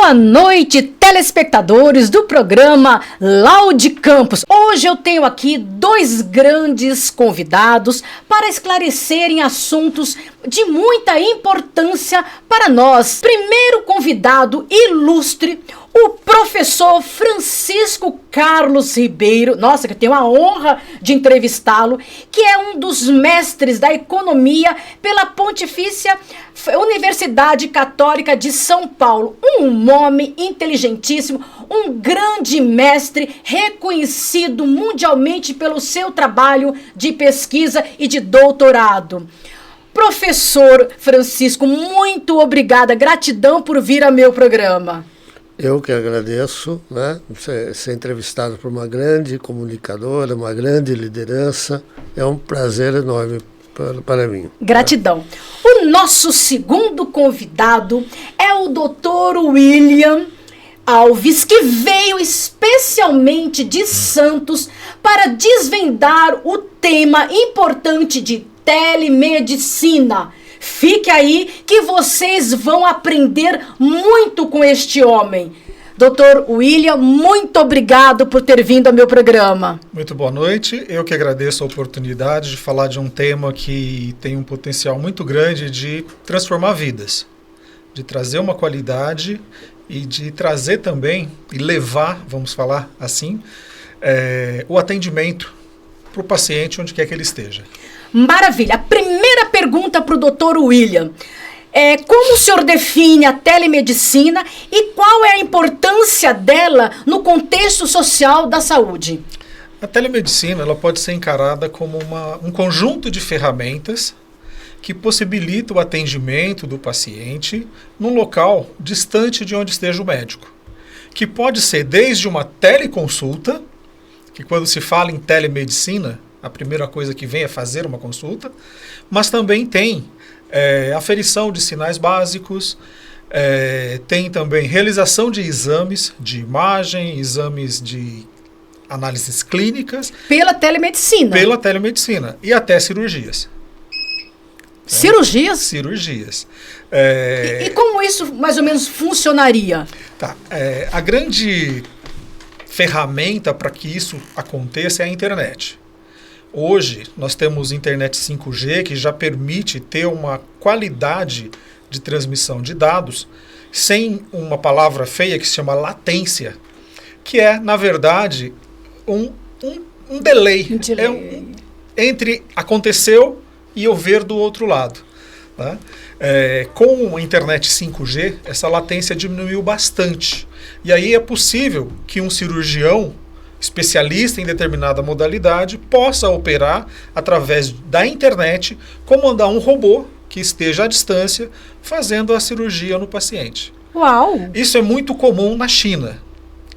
Boa noite, telespectadores do programa Laude Campos. Hoje eu tenho aqui dois grandes convidados para esclarecerem assuntos de muita importância para nós. Primeiro convidado ilustre, o professor Francisco Carlos Ribeiro, nossa, que eu tenho a honra de entrevistá-lo, que é um dos mestres da economia pela Pontifícia Universidade Católica de São Paulo. Um homem inteligentíssimo, um grande mestre, reconhecido mundialmente pelo seu trabalho de pesquisa e de doutorado. Professor Francisco, muito obrigada, gratidão por vir ao meu programa. Eu que agradeço, né? Ser entrevistado por uma grande comunicadora, uma grande liderança, é um prazer enorme para mim. Gratidão. O nosso segundo convidado é o Dr. William Alves, que veio especialmente de Santos para desvendar o tema importante de telemedicina. Fique aí que vocês vão aprender muito com este homem. Dr. William, muito obrigado por ter vindo ao meu programa. Muito boa noite. Eu que agradeço a oportunidade de falar de um tema que tem um potencial muito grande de transformar vidas, de trazer uma qualidade e de trazer também e levar, vamos falar assim, o atendimento para o paciente onde quer que ele esteja. Maravilha. A primeira pergunta para o Dr. William. Como o senhor define a telemedicina e qual é a importância dela no contexto social da saúde? A telemedicina ela pode ser encarada como um conjunto de ferramentas que possibilita o atendimento do paciente num local distante de onde esteja o médico. Que pode ser desde uma teleconsulta, que quando se fala em telemedicina, a primeira coisa que vem é fazer uma consulta, mas também tem aferição de sinais básicos, tem também realização de exames de imagem, exames de análises clínicas. Pela telemedicina? Pela telemedicina. E até cirurgias. Cirurgias? Cirurgias. E como isso mais ou menos funcionaria? Tá. A grande ferramenta para que isso aconteça é a internet. Hoje, nós temos internet 5G, que já permite ter uma qualidade de transmissão de dados sem uma palavra feia que se chama latência, que é, na verdade, um delay. Entre aconteceu e eu ver do outro lado. Tá? Com a internet 5G, essa latência diminuiu bastante. E aí é possível que um cirurgião especialista em determinada modalidade possa operar através da internet, comandar um robô que esteja à distância fazendo a cirurgia no paciente. Uau! Isso é muito comum na China,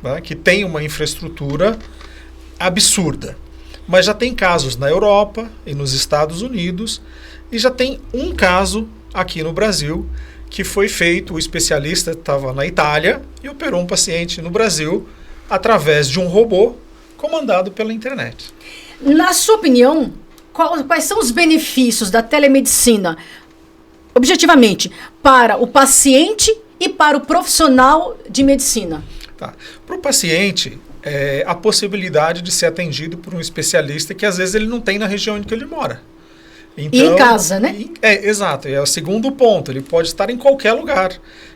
né, que tem uma infraestrutura absurda. Mas já tem casos na Europa e nos Estados Unidos, e já tem um caso aqui no Brasil que foi feito, o especialista estava na Itália e operou um paciente no Brasil através de um robô comandado pela internet. Na sua opinião, quais são os benefícios da telemedicina, objetivamente, para o paciente e para o profissional de medicina? Tá. Para o paciente, a possibilidade de ser atendido por um especialista que às vezes ele não tem na região em que ele mora. Então, e em casa, né? Exato, é o segundo ponto. Ele pode estar em qualquer lugar.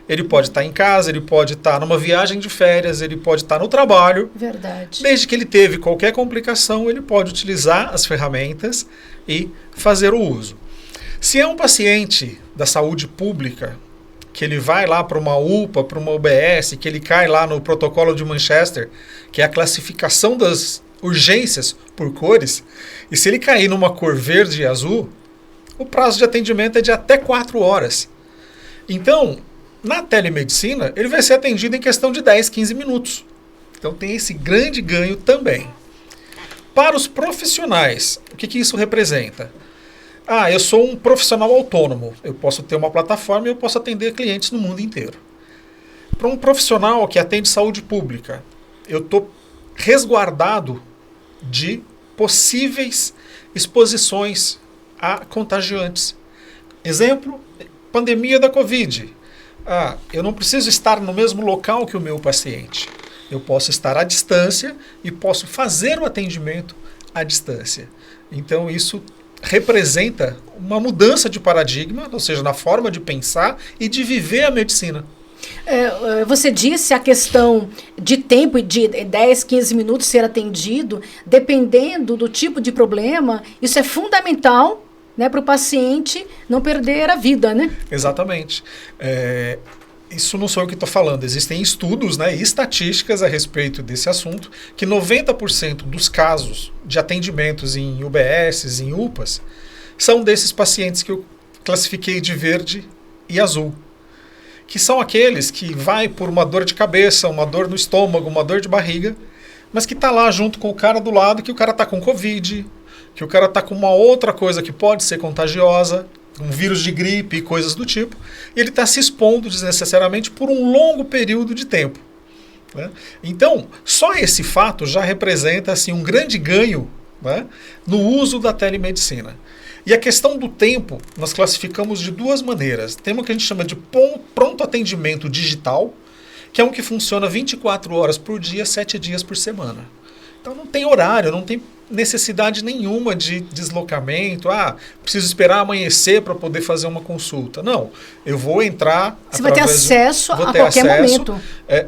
Ele pode estar em casa, ele pode estar numa viagem de férias, ele pode estar no trabalho. Verdade. Desde que ele teve qualquer complicação, ele pode utilizar as ferramentas e fazer o uso. Se é um paciente da saúde pública, que ele vai lá para uma UPA, para uma UBS, que ele cai lá no protocolo de Manchester, que é a classificação das urgências por cores, e se ele cair numa cor verde e azul, o prazo de atendimento é de até 4 horas. Então, na telemedicina, ele vai ser atendido em questão de 10, 15 minutos. Então tem esse grande ganho também. Para os profissionais, o que isso representa? Eu sou um profissional autônomo, eu posso ter uma plataforma e eu posso atender clientes no mundo inteiro. Para um profissional que atende saúde pública, eu estou resguardado de possíveis exposições a contagiantes. Exemplo, pandemia da Covid. eu não preciso estar no mesmo local que o meu paciente. Eu posso estar à distância e posso fazer o atendimento à distância. Então, isso representa uma mudança de paradigma, ou seja, na forma de pensar e de viver a medicina. Você disse a questão de tempo, de 10, 15 minutos ser atendido, dependendo do tipo de problema, isso é fundamental, né, para o paciente não perder a vida, né? Exatamente. Isso não sou eu que estou falando, existem estudos, né, e estatísticas a respeito desse assunto, que 90% dos casos de atendimentos em UBSs, em UPAs, são desses pacientes que eu classifiquei de verde e azul, que são aqueles que vai por uma dor de cabeça, uma dor no estômago, uma dor de barriga, mas que está lá junto com o cara do lado, que o cara está com Covid, que o cara está com uma outra coisa que pode ser contagiosa, um vírus de gripe e coisas do tipo, e ele está se expondo desnecessariamente por um longo período de tempo, né? Então, só esse fato já representa assim, um grande ganho, né, no uso da telemedicina. E a questão do tempo, nós classificamos de duas maneiras. Tem uma que a gente chama de pronto atendimento digital, que é um que funciona 24 horas por dia, 7 dias por semana. Então não tem horário, não tem necessidade nenhuma de deslocamento. Preciso esperar amanhecer para poder fazer uma consulta. Não, eu vou entrar... Você vai ter acesso a qualquer momento.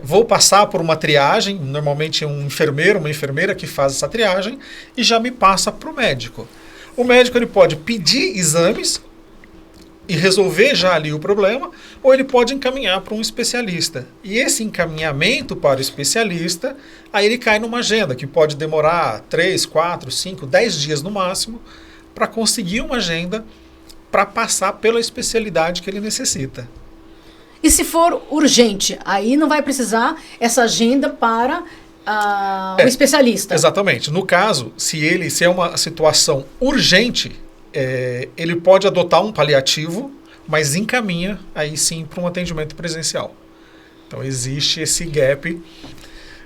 Vou passar por uma triagem, normalmente um enfermeiro, uma enfermeira que faz essa triagem, e já me passa para o médico. O médico ele pode pedir exames e resolver já ali o problema, ou ele pode encaminhar para um especialista. E esse encaminhamento para o especialista, aí ele cai numa agenda, que pode demorar 3, 4, 5, 10 dias no máximo, para conseguir uma agenda para passar pela especialidade que ele necessita. E se for urgente, aí não vai precisar essa agenda para o especialista. Exatamente. No caso, se é uma situação urgente, ele pode adotar um paliativo, mas encaminha aí sim para um atendimento presencial. Então existe esse gap.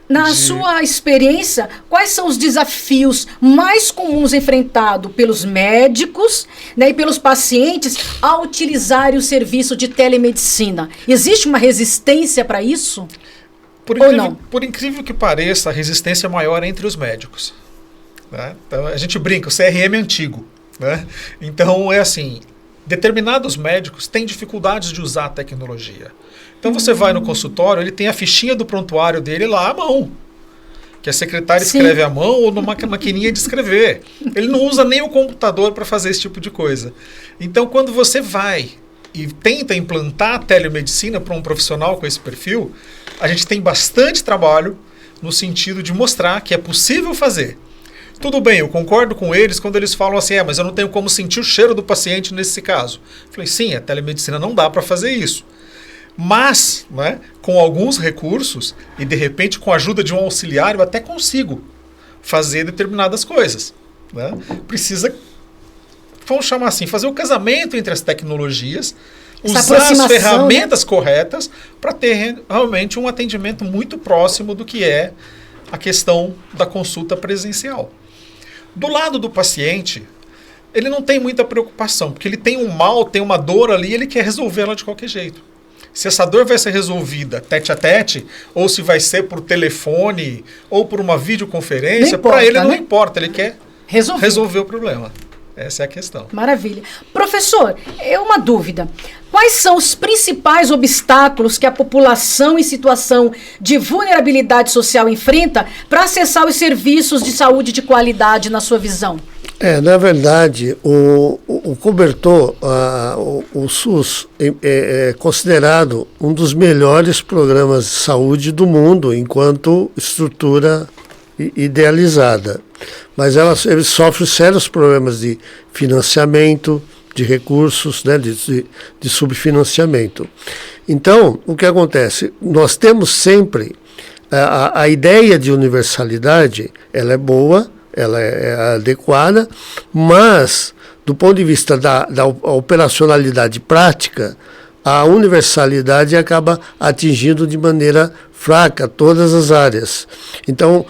Na sua experiência, quais são os desafios mais comuns enfrentados pelos médicos, né, e pelos pacientes ao utilizarem o serviço de telemedicina? Existe uma resistência para isso? Por incrível que pareça, a resistência é maior entre os médicos, né? Então, a gente brinca, o CRM é antigo, né? Então, é assim, determinados médicos têm dificuldades de usar a tecnologia. Então, você vai no consultório, ele tem a fichinha do prontuário dele lá à mão, que a secretária escreve à mão ou numa maquininha de escrever. Ele não usa nem o computador para fazer esse tipo de coisa. Então, quando você vai e tenta implantar a telemedicina para um profissional com esse perfil, a gente tem bastante trabalho no sentido de mostrar que é possível fazer. Tudo bem, eu concordo com eles quando eles falam assim, mas eu não tenho como sentir o cheiro do paciente nesse caso. Eu falei, sim, a telemedicina não dá para fazer isso. Mas, né, com alguns recursos e de repente com a ajuda de um auxiliar, eu até consigo fazer determinadas coisas, né? Precisa, vamos chamar assim, fazer o casamento entre as tecnologias, usar as ferramentas, né, corretas para ter realmente um atendimento muito próximo do que é a questão da consulta presencial. Do lado do paciente, ele não tem muita preocupação, porque ele tem um mal, tem uma dor ali, ele quer resolvê-la de qualquer jeito. Se essa dor vai ser resolvida tete a tete, ou se vai ser por telefone, ou por uma videoconferência, para ele não importa, ele quer resolver o problema. Essa é a questão. Maravilha. Professor, uma dúvida. Quais são os principais obstáculos que a população em situação de vulnerabilidade social enfrenta para acessar os serviços de saúde de qualidade, na sua visão? Na verdade, o cobertor, o SUS, é considerado um dos melhores programas de saúde do mundo enquanto estrutura idealizada. Mas ele sofre sérios problemas de financiamento, de recursos, né, de subfinanciamento. Então, o que acontece? Nós temos sempre a ideia de universalidade, ela é boa, ela é adequada, mas, do ponto de vista da operacionalidade prática, a universalidade acaba atingindo de maneira fraca todas as áreas. Então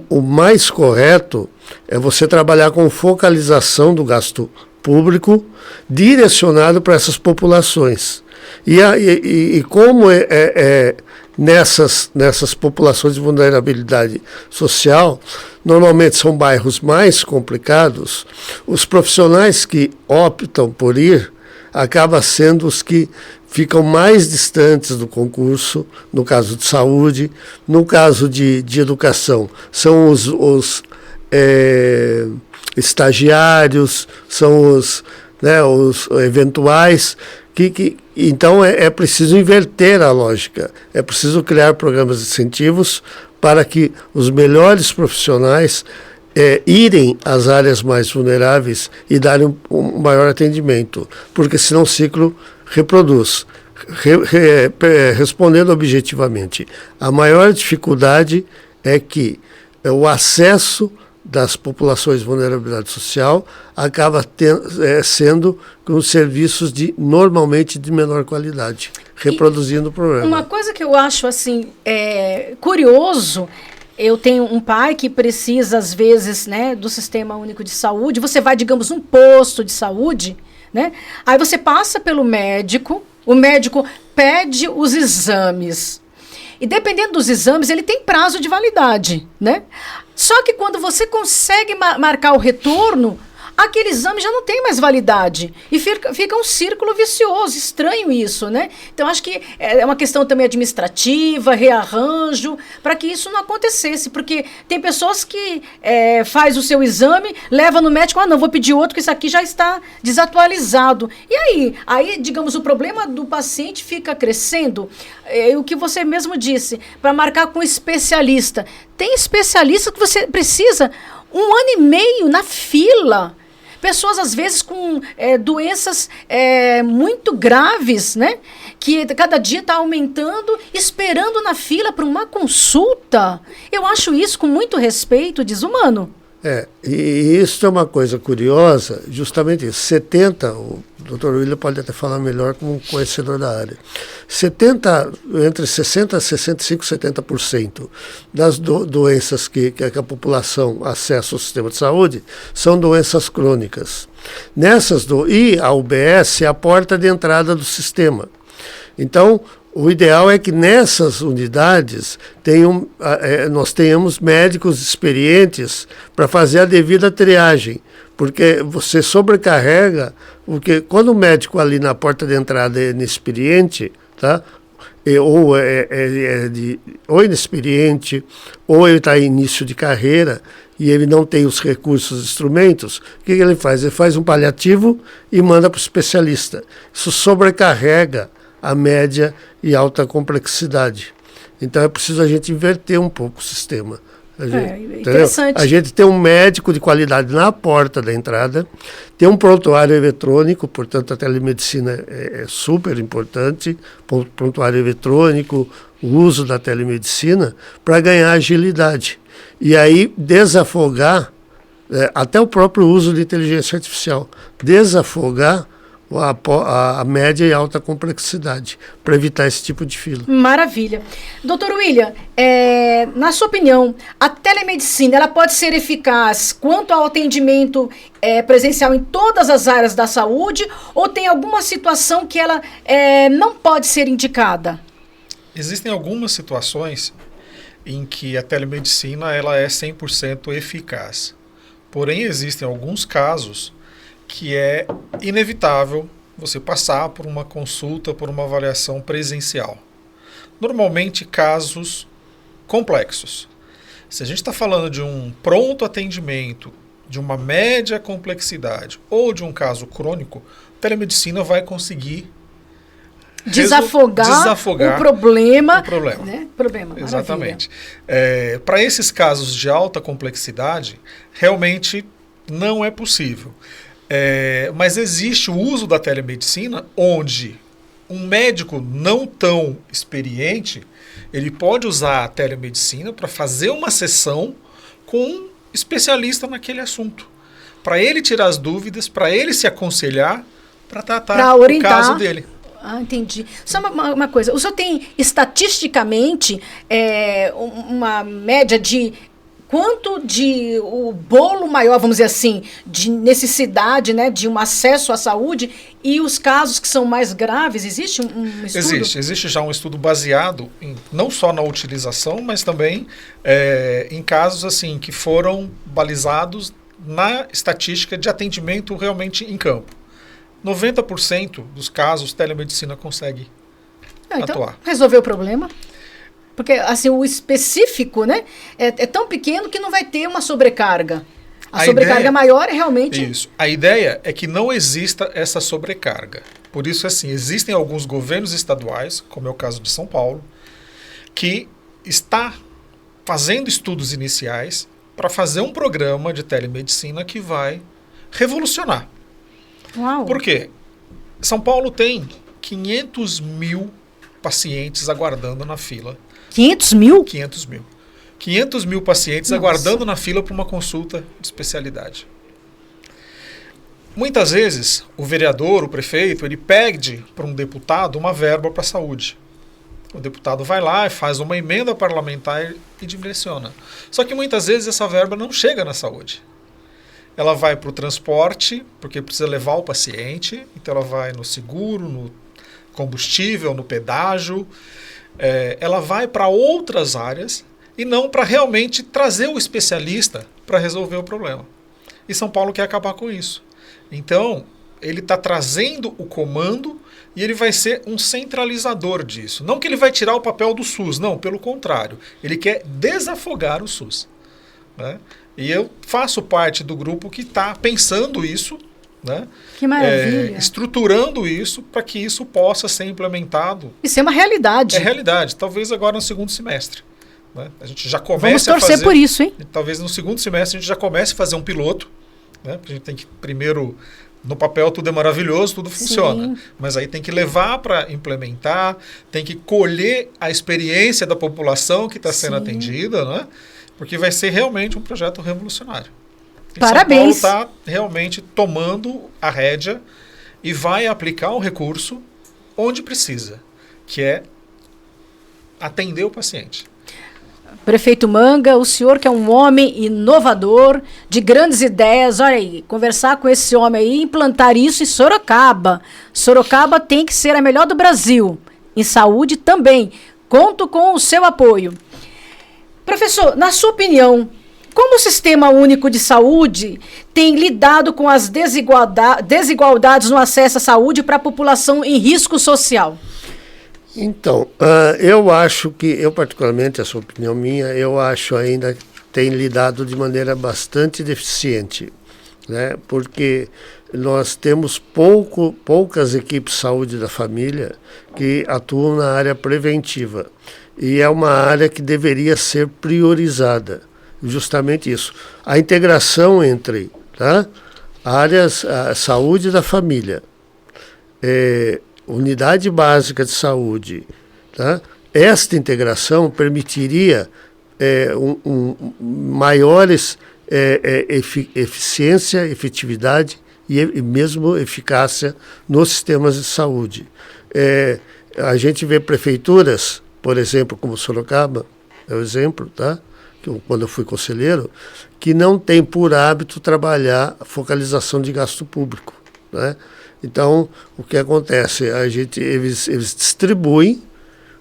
o mais correto é você trabalhar com focalização do gasto público direcionado para essas populações. E como nessas populações de vulnerabilidade social, normalmente são bairros mais complicados, os profissionais que optam por ir acabam sendo os que ficam mais distantes do concurso, no caso de saúde, no caso de educação, são os estagiários, são os eventuais, então é preciso inverter a lógica, é preciso criar programas de incentivos para que os melhores profissionais irem às áreas mais vulneráveis e darem um maior atendimento, porque senão o ciclo reproduz. Respondendo objetivamente, a maior dificuldade é que o acesso das populações de vulnerabilidade social acaba sendo com serviços normalmente de menor qualidade, reproduzindo o problema. Uma coisa que eu acho assim curioso, eu tenho um pai que precisa às vezes, né, do Sistema Único de Saúde. Você vai, digamos, num posto de saúde, né? Aí você passa pelo médico, o médico pede os exames. E dependendo dos exames, ele tem prazo de validade, né? Só que quando você consegue marcar o retorno, aquele exame já não tem mais validade. E fica um círculo vicioso, estranho isso, né? Então, acho que é uma questão também administrativa, rearranjo, para que isso não acontecesse. Porque tem pessoas que faz o seu exame, leva no médico, não, vou pedir outro, que isso aqui já está desatualizado. E aí, digamos, o problema do paciente fica crescendo. O que você mesmo disse, para marcar com especialista. Tem especialista que você precisa 1 ano e meio na fila. Pessoas, às vezes, com doenças muito graves, né? Que cada dia está aumentando, esperando na fila para uma consulta. Eu acho isso, com muito respeito, desumano. E isso é uma coisa curiosa, justamente isso. O Dr. William pode até falar melhor como conhecedor da área. Entre 60% a 65%, 70% das doenças que a população acessa ao sistema de saúde são doenças crônicas. E a UBS é a porta de entrada do sistema. Então, o ideal é que nessas unidades nós tenhamos médicos experientes para fazer a devida triagem, porque você sobrecarrega, porque quando o médico ali na porta de entrada é inexperiente, tá? Ou inexperiente, ou ele está em início de carreira e ele não tem os recursos, os instrumentos, o que ele faz? Ele faz um paliativo e manda para o especialista. Isso sobrecarrega a média e alta complexidade. Então é preciso a gente inverter um pouco o sistema. Interessante. A gente tem um médico de qualidade na porta da entrada, tem um prontuário eletrônico, portanto a telemedicina é super importante, prontuário eletrônico, o uso da telemedicina para ganhar agilidade. E aí desafogar, até o próprio uso de inteligência artificial, desafogar a média e alta complexidade, para evitar esse tipo de fila. Maravilha. Doutor William, na sua opinião, a telemedicina ela pode ser eficaz quanto ao atendimento presencial em todas as áreas da saúde, ou tem alguma situação que ela não pode ser indicada? Existem algumas situações em que a telemedicina ela é 100% eficaz. Porém, existem alguns casos que é inevitável você passar por uma consulta, por uma avaliação presencial. Normalmente, casos complexos. Se a gente está falando de um pronto atendimento, de uma média complexidade ou de um caso crônico, a telemedicina vai conseguir desafogar o problema. Né? Exatamente. Para esses casos de alta complexidade, realmente não é possível. Mas existe o uso da telemedicina onde um médico não tão experiente, ele pode usar a telemedicina para fazer uma sessão com um especialista naquele assunto, para ele tirar as dúvidas, para ele se aconselhar, para tratar o caso dele. Entendi. Só uma coisa, o senhor tem estatisticamente uma média de quanto de o bolo maior, vamos dizer assim, de necessidade, né, de um acesso à saúde e os casos que são mais graves? Existe um estudo? Existe já um estudo baseado não só na utilização, mas também em casos assim que foram balizados na estatística de atendimento realmente em campo. 90% dos casos telemedicina consegue então, atuar. Resolveu o problema? Porque assim, o específico, né, é tão pequeno que não vai ter uma sobrecarga. A sobrecarga maior é realmente... Isso. A ideia é que não exista essa sobrecarga. Por isso, assim, existem alguns governos estaduais, como é o caso de São Paulo, que está fazendo estudos iniciais para fazer um programa de telemedicina que vai revolucionar. Uau. Por quê? São Paulo tem 500 mil pacientes aguardando na fila. 500 mil? 500 mil. 500 mil pacientes aguardando na fila para uma consulta de especialidade. Muitas vezes, o vereador, o prefeito, ele pede para um deputado uma verba para a saúde. O deputado vai lá e faz uma emenda parlamentar e direciona. Só que muitas vezes essa verba não chega na saúde. Ela vai para o transporte, porque precisa levar o paciente, então ela vai no seguro, no combustível, no pedágio. Ela vai para outras áreas e não para realmente trazer o especialista para resolver o problema. E São Paulo quer acabar com isso. Então, ele está trazendo o comando e ele vai ser um centralizador disso. Não que ele vai tirar o papel do SUS, não, pelo contrário. Ele quer desafogar o SUS. Né? E eu faço parte do grupo que está pensando isso, né? Que maravilha. Estruturando isso para que isso possa ser implementado. Isso é uma realidade. É realidade, talvez agora no segundo semestre. Né? A gente já comece Vamos torcer a fazer, por isso, hein? Talvez no segundo semestre a gente já comece a fazer um piloto. Né? Porque a gente tem que primeiro, no papel tudo é maravilhoso, tudo funciona. Sim. Mas aí tem que levar para implementar, tem que colher a experiência da população que está sendo atendida, né? Porque vai ser realmente um projeto revolucionário. E Parabéns. São Paulo está realmente tomando a rédea e vai aplicar um recurso onde precisa, que é atender o paciente. Prefeito Manga, o senhor que é um homem inovador, de grandes ideias, olha aí, conversar com esse homem aí e implantar isso em Sorocaba. Sorocaba tem que ser a melhor do Brasil. Em saúde também. Conto com o seu apoio. Professor, na sua opinião, como o Sistema Único de Saúde tem lidado com as desigualdades no acesso à saúde para a população em risco social? Então, eu acho que, eu particularmente, essa opinião minha, eu acho ainda que tem lidado de maneira bastante deficiente, né? Porque nós temos poucas equipes de saúde da família que atuam na área preventiva. E é uma área que deveria ser priorizada, justamente isso. A integração entre áreas, a saúde da família, unidade básica de saúde, esta integração permitiria maiores eficiência, efetividade e mesmo eficácia nos sistemas de saúde. A gente vê prefeituras, por exemplo, como Sorocaba, é o exemplo, quando eu fui conselheiro, que não tem por hábito trabalhar a focalização de gasto público. Né? Então, o que acontece? Eles distribuem,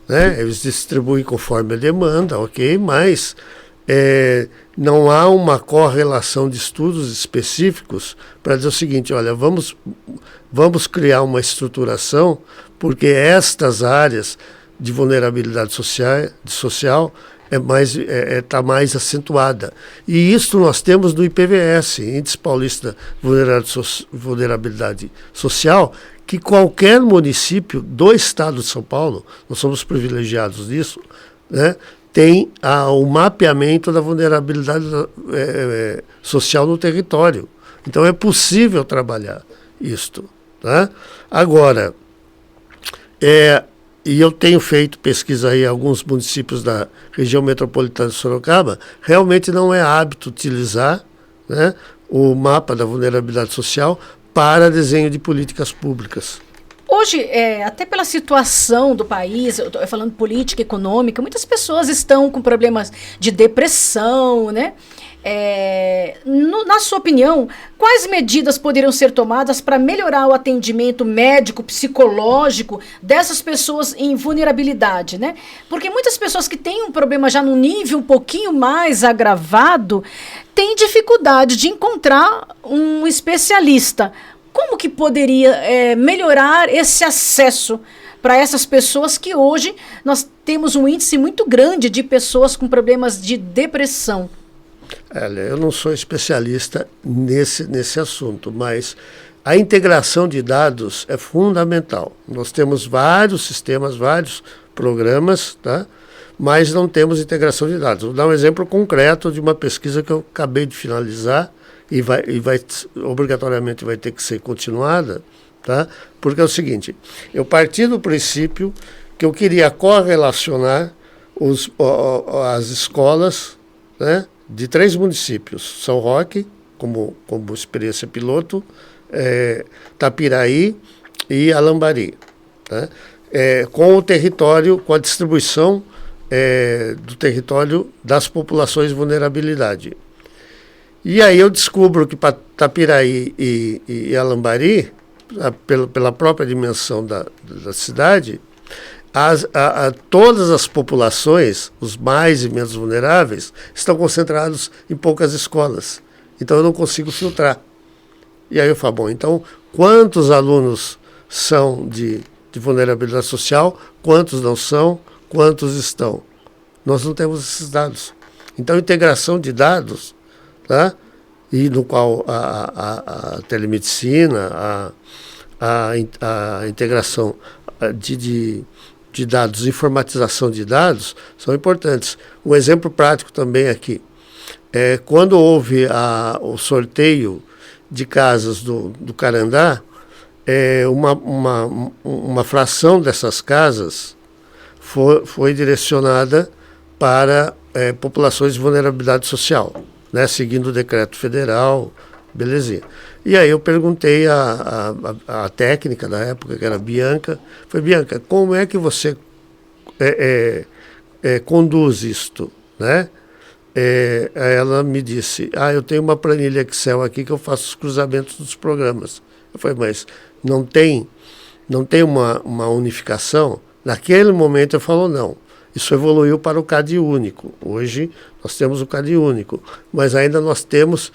né? Eles distribuem conforme a demanda, ok, mas não há uma correlação de estudos específicos para dizer o seguinte, olha, vamos criar uma estruturação, porque estas áreas de vulnerabilidade social está mais acentuada. E isso nós temos no IPVS, Índice Paulista de Vulnerabilidade Social, que qualquer município do estado de São Paulo, nós somos privilegiados nisso, né, tem o mapeamento da vulnerabilidade social no território. Então é possível trabalhar isto. Tá? Agora, e eu tenho feito pesquisa aí em alguns municípios da região metropolitana de Sorocaba, realmente não é hábito utilizar, né, o mapa da vulnerabilidade social para desenho de políticas públicas. Hoje, até pela situação do país, eu estou falando política, econômica, muitas pessoas estão com problemas de depressão, né? Na sua opinião, quais medidas poderiam ser tomadas para melhorar o atendimento médico, psicológico dessas pessoas em vulnerabilidade, né? Porque muitas pessoas que têm um problema já num nível um pouquinho mais agravado têm dificuldade de encontrar um especialista. Como que poderia melhorar esse acesso para essas pessoas que hoje nós temos um índice muito grande de pessoas com problemas de depressão? Eu não sou especialista nesse assunto, mas a integração de dados é fundamental. Nós temos vários sistemas, vários programas, tá? Mas não temos integração de dados. Vou dar um exemplo concreto de uma pesquisa que eu acabei de finalizar e obrigatoriamente vai ter que ser continuada, tá? Porque é o seguinte, eu parti do princípio que eu queria correlacionar as escolas, né, de 3 municípios, São Roque, como experiência piloto, Tapiraí e Alambari, tá? Com o território, com a distribuição do território das populações de vulnerabilidade. E aí eu descubro que para Tapiraí e Alambari, pela própria dimensão da cidade, todas as populações, os mais e menos vulneráveis, estão concentrados em poucas escolas. Então eu não consigo filtrar. E aí eu falo, bom, então quantos alunos são de vulnerabilidade social, quantos não são, quantos estão? Nós não temos esses dados. Então integração de dados, tá? E no qual a telemedicina, a integração de dados, informatização de dados, são importantes. Um exemplo prático também aqui, quando houve o sorteio de casas do Carandá, uma fração dessas casas foi direcionada para populações de vulnerabilidade social, né, seguindo o decreto federal, belezinha. E aí eu perguntei a técnica da época, que era a Bianca, falei, Bianca, como é que você conduz isto, né? Aí ela me disse, eu tenho uma planilha Excel aqui que eu faço os cruzamentos dos programas. Eu falei, mas não tem uma unificação? Naquele momento eu falo, não. Isso evoluiu para o CAD único. Hoje nós temos o CAD único, mas ainda nós temos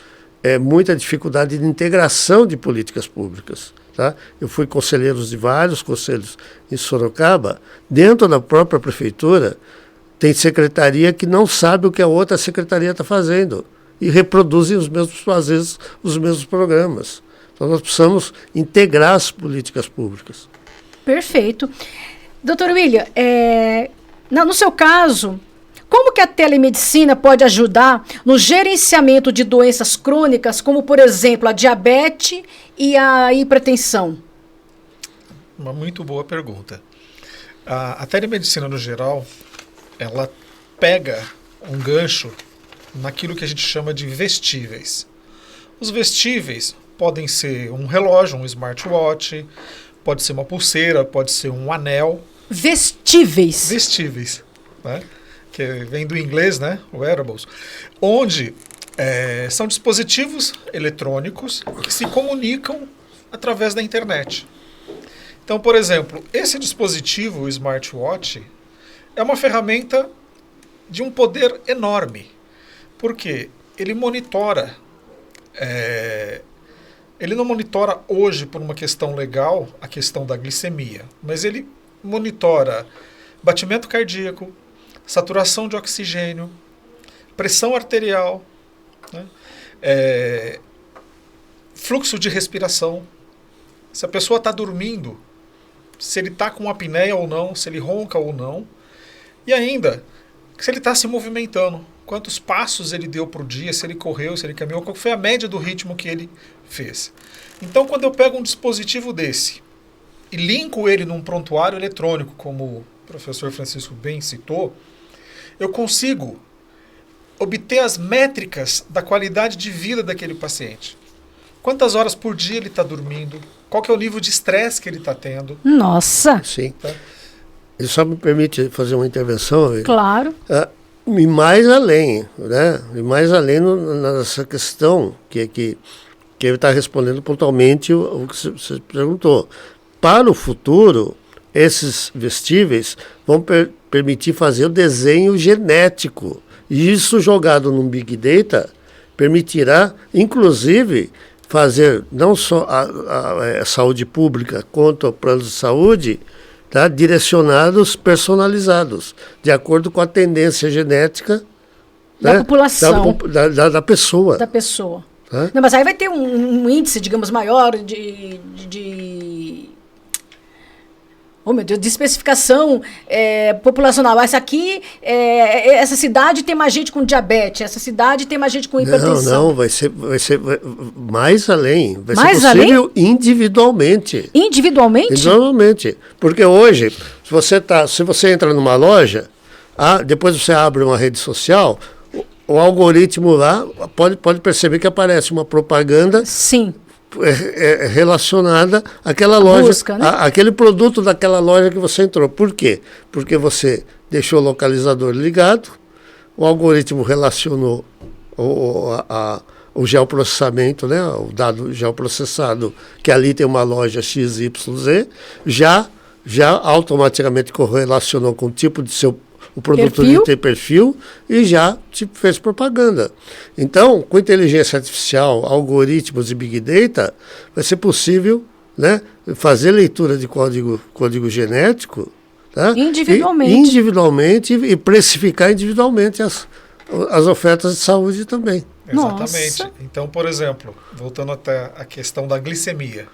muita dificuldade de integração de políticas públicas. Tá? Eu fui conselheiro de vários conselhos em Sorocaba. Dentro da própria prefeitura, tem secretaria que não sabe o que a outra secretaria está fazendo e reproduzem às vezes, os mesmos programas. Então nós precisamos integrar as políticas públicas. Perfeito. Doutor William, no seu caso, como que a telemedicina pode ajudar no gerenciamento de doenças crônicas, como, por exemplo, a diabetes e a hipertensão? Uma muito boa pergunta. A telemedicina, no geral, ela pega um gancho naquilo que a gente chama de vestíveis. Os vestíveis podem ser um relógio, um smartwatch, pode ser uma pulseira, pode ser um anel. Vestíveis. Vestíveis, né? Que vem do inglês, né? Wearables, onde são dispositivos eletrônicos que se comunicam através da internet. Então, por exemplo, esse dispositivo, o smartwatch, é uma ferramenta de um poder enorme, porque ele monitora, ele não monitora hoje por uma questão legal a questão da glicemia, mas ele monitora batimento cardíaco, saturação de oxigênio, pressão arterial, né? Fluxo de respiração. Se a pessoa está dormindo, se ele está com apneia ou não, se ele ronca ou não. E ainda, se ele está se movimentando, quantos passos ele deu por dia, se ele correu, se ele caminhou, qual foi a média do ritmo que ele fez. Então, quando eu pego um dispositivo desse e linko ele num prontuário eletrônico, como o professor Francisco bem citou, eu consigo obter as métricas da qualidade de vida daquele paciente. quantas horas por dia ele está dormindo, qual que é o nível de estresse que ele está tendo. Nossa! Sim. Tá? Ele só me permite fazer uma intervenção. Claro. E mais além, né? E mais além nessa questão que ele está respondendo pontualmente o que você perguntou. Para o futuro, esses vestíveis vão permitir fazer o desenho genético. E isso jogado num Big Data permitirá, inclusive, fazer não só a saúde pública quanto o plano de saúde, tá, direcionados, personalizados, de acordo com a tendência genética da população. Da pessoa. Da pessoa. Tá? Não, mas aí vai ter um índice, digamos, maior de oh, meu Deus, de especificação populacional. Essa cidade tem mais gente com diabetes, essa cidade tem mais gente com hipertensão. Não, vai ser mais além. Vai mais ser possível individualmente. Individualmente? Individualmente. Porque hoje, se você entra numa loja, depois você abre uma rede social, o algoritmo lá pode perceber que aparece uma propaganda. Sim. Relacionada àquela loja, busca, né? Aquele produto daquela loja que você entrou. Por quê? Porque você deixou o localizador ligado, o algoritmo relacionou o geoprocessamento, né? O dado geoprocessado, que ali tem uma loja XYZ, já automaticamente correlacionou com o tipo de o produto perfil. Tem perfil e já fez propaganda. Então, com inteligência artificial, algoritmos e Big Data, vai ser possível, né, fazer leitura de código genético, tá? Individualmente e precificar individualmente as ofertas de saúde também. Exatamente. Nossa. Então, por exemplo, voltando até a questão da glicemia.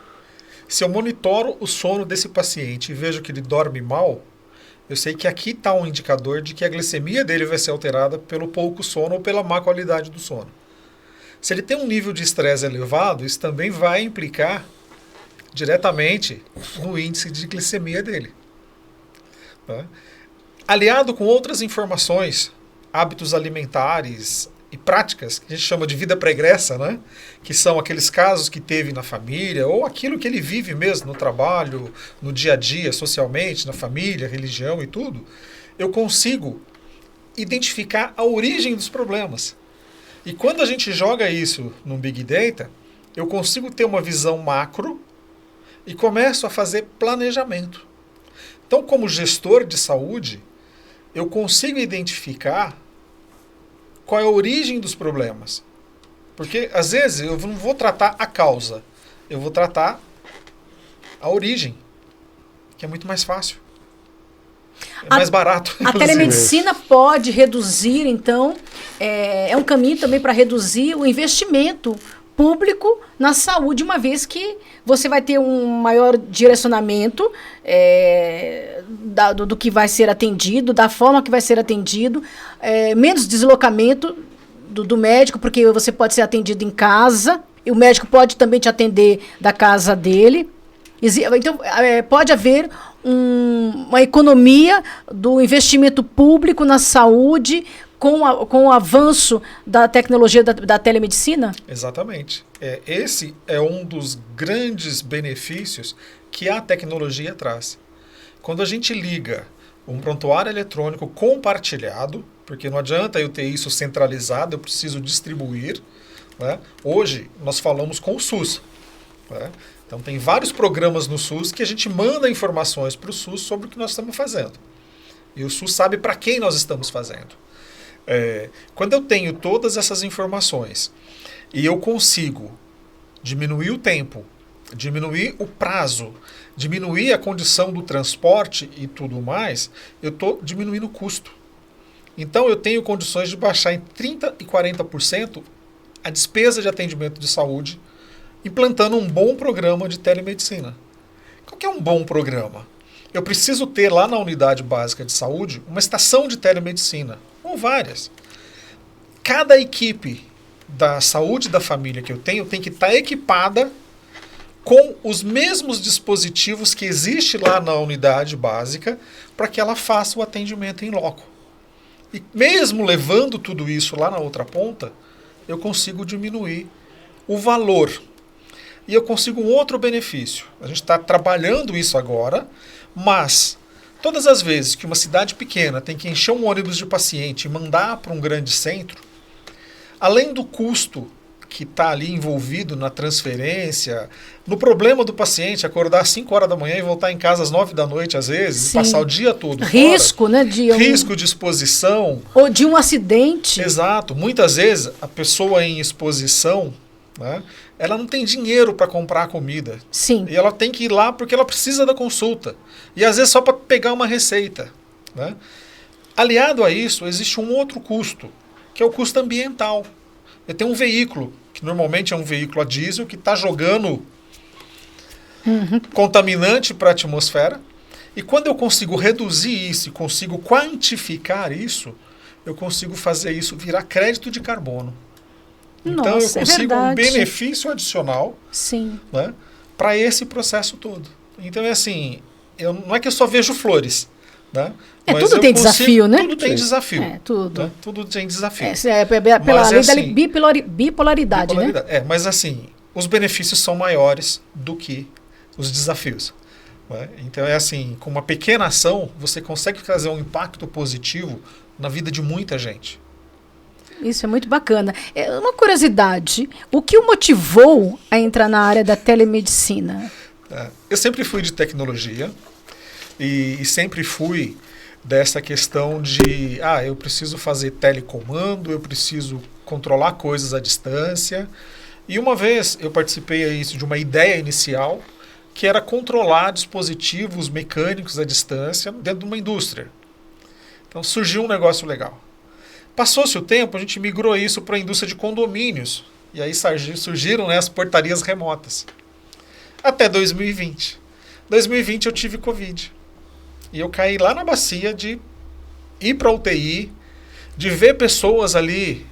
Se eu monitoro o sono desse paciente e vejo que ele dorme mal, eu sei que aqui está um indicador de que a glicemia dele vai ser alterada pelo pouco sono ou pela má qualidade do sono. Se ele tem um nível de estresse elevado, isso também vai implicar diretamente no índice de glicemia dele. Tá? Aliado com outras informações, hábitos alimentares e práticas, que a gente chama de vida pregressa, né? Que são aqueles casos que teve na família, ou aquilo que ele vive mesmo no trabalho, no dia a dia, socialmente, na família, religião e tudo, eu consigo identificar a origem dos problemas. E quando a gente joga isso no Big Data, eu consigo ter uma visão macro e começo a fazer planejamento. Então, como gestor de saúde, eu consigo identificar qual é a origem dos problemas. Porque, às vezes, eu não vou tratar a causa, eu vou tratar a origem, que é muito mais fácil. É mais barato. A telemedicina pode reduzir, então, é um caminho também para reduzir o investimento público na saúde, uma vez que você vai ter um maior direcionamento do que vai ser atendido, da forma que vai ser atendido, menos deslocamento do médico, porque você pode ser atendido em casa, e o médico pode também te atender da casa dele. Então, pode haver uma economia do investimento público na saúde com o avanço da tecnologia da telemedicina? Exatamente. Esse é um dos grandes benefícios que a tecnologia traz. Quando a gente liga um prontuário eletrônico compartilhado, porque não adianta eu ter isso centralizado, eu preciso distribuir, né? Hoje nós falamos com o SUS, né? Então tem vários programas no SUS que a gente manda informações para o SUS sobre o que nós estamos fazendo. E o SUS sabe para quem nós estamos fazendo. Quando eu tenho todas essas informações e eu consigo diminuir o tempo, diminuir o prazo, diminuir a condição do transporte e tudo mais, eu estou diminuindo o custo. Então eu tenho condições de baixar em 30% e 40% a despesa de atendimento de saúde, implantando um bom programa de telemedicina. Qual que é um bom programa? Eu preciso ter lá na unidade básica de saúde uma estação de telemedicina, ou várias. Cada equipe da saúde da família que eu tenho tem que estar equipada com os mesmos dispositivos que existem lá na unidade básica para que ela faça o atendimento em loco. E mesmo levando tudo isso lá na outra ponta, eu consigo diminuir o valor. e eu consigo um outro benefício. A gente está trabalhando isso agora, mas todas as vezes que uma cidade pequena tem que encher um ônibus de paciente e mandar para um grande centro, além do custo que está ali envolvido na transferência, no problema do paciente acordar às 5 horas da manhã e voltar em casa às 9 da noite, às vezes, Sim. e passar o dia todo Risco, fora, né? risco de exposição. Ou de um acidente. Exato. Muitas vezes a pessoa em exposição, né, ela não tem dinheiro para comprar comida. Sim. E ela tem que ir lá porque ela precisa da consulta. E às vezes só para pegar uma receita. Né? Aliado a isso, existe um outro custo, que é o custo ambiental. Eu tenho um veículo, que normalmente é um veículo a diesel, que está jogando contaminante para a atmosfera. E quando eu consigo reduzir isso e consigo quantificar isso, eu consigo fazer isso virar crédito de carbono. Então Nossa, eu consigo um verdade. benefício adicional, Sim. né, para esse processo todo. Então é assim, não é que eu só vejo flores. Né? Mas tudo eu tem consigo, desafio, né? Tudo tem desafio. Tudo. Né? Tudo tem desafio. Pela Mas, lei assim, da bipolaridade, né? Mas assim, os benefícios são maiores do que os desafios. Né? Então é assim, com uma pequena ação, você consegue trazer um impacto positivo na vida de muita gente. Isso é muito bacana. Uma curiosidade, o que o motivou a entrar na área da telemedicina? Eu sempre fui de tecnologia e sempre fui dessa questão de, eu preciso fazer telecomando, eu preciso controlar coisas à distância. E uma vez eu participei de uma ideia inicial, que era controlar dispositivos mecânicos à distância dentro de uma indústria. Então surgiu um negócio legal. Passou-se o tempo, a gente migrou isso para a indústria de condomínios. E aí surgiram, né, as portarias remotas. Até 2020. 2020 eu tive Covid. E eu caí lá na bacia de ir para a UTI, de ver pessoas ali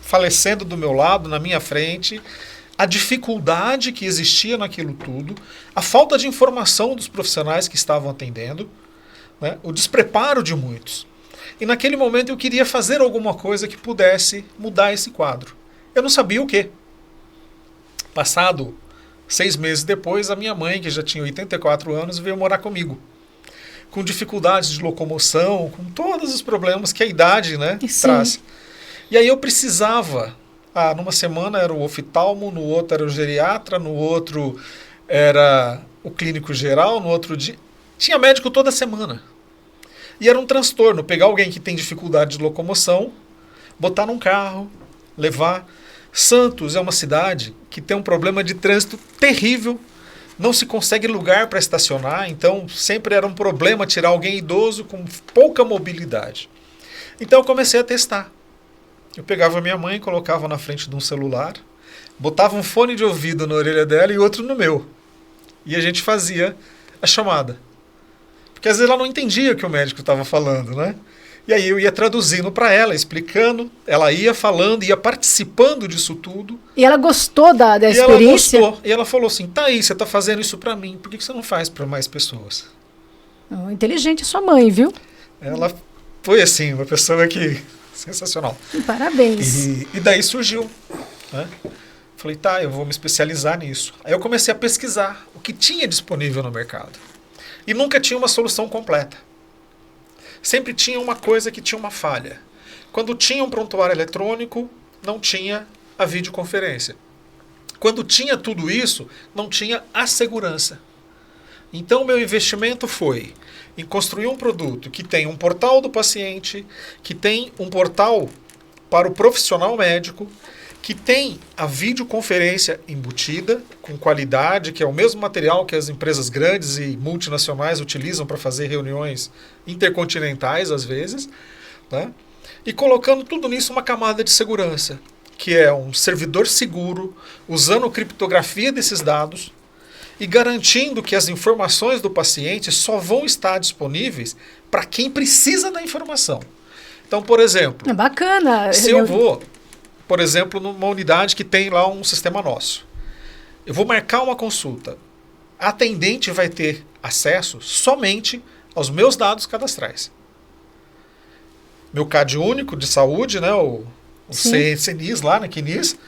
falecendo do meu lado, na minha frente, a dificuldade que existia naquilo tudo, a falta de informação dos profissionais que estavam atendendo, né, o despreparo de muitos. E naquele momento eu queria fazer alguma coisa que pudesse mudar esse quadro. Eu não sabia o quê. Passado 6 meses depois, a minha mãe, que já tinha 84 anos, veio morar comigo. Com dificuldades de locomoção, com todos os problemas que a idade, né, traz. E aí eu precisava, numa semana era o oftalmo, no outro era o geriatra, no outro era o clínico geral, no outro dia... Tinha médico toda semana. E era um transtorno, pegar alguém que tem dificuldade de locomoção, botar num carro, levar. Santos é uma cidade que tem um problema de trânsito terrível, não se consegue lugar para estacionar, então sempre era um problema tirar alguém idoso com pouca mobilidade. Então eu comecei a testar. Eu pegava a minha mãe, colocava na frente de um celular, botava um fone de ouvido na orelha dela e outro no meu. E a gente fazia a chamada. Porque às vezes ela não entendia o que o médico estava falando, né? E aí eu ia traduzindo para ela, explicando, ela ia falando, ia participando disso tudo. E ela gostou da experiência? Ela gostou. E ela falou assim, tá aí, você está fazendo isso para mim, por que você não faz para mais pessoas? Inteligente a sua mãe, viu? Ela foi assim, uma pessoa que... sensacional. Parabéns. E daí surgiu. Né? Falei, tá, eu vou me especializar nisso. Aí eu comecei a pesquisar o que tinha disponível no mercado. E nunca tinha uma solução completa. Sempre tinha uma coisa que tinha uma falha. Quando tinha um prontuário eletrônico, não tinha a videoconferência. Quando tinha tudo isso, não tinha a segurança. Então, o meu investimento foi em construir um produto que tem um portal do paciente, que tem um portal para o profissional médico, que tem a videoconferência embutida, com qualidade, que é o mesmo material que as empresas grandes e multinacionais utilizam para fazer reuniões intercontinentais, às vezes, né? E colocando tudo nisso uma camada de segurança, que é um servidor seguro, usando criptografia desses dados, e garantindo que as informações do paciente só vão estar disponíveis para quem precisa da informação. Então, por exemplo, É bacana. se eu vou, por exemplo, numa unidade que tem lá um sistema nosso, eu vou marcar uma consulta, a atendente vai ter acesso somente aos meus dados cadastrais. Meu CAD único de saúde, né, o CNIS lá, na CNIS,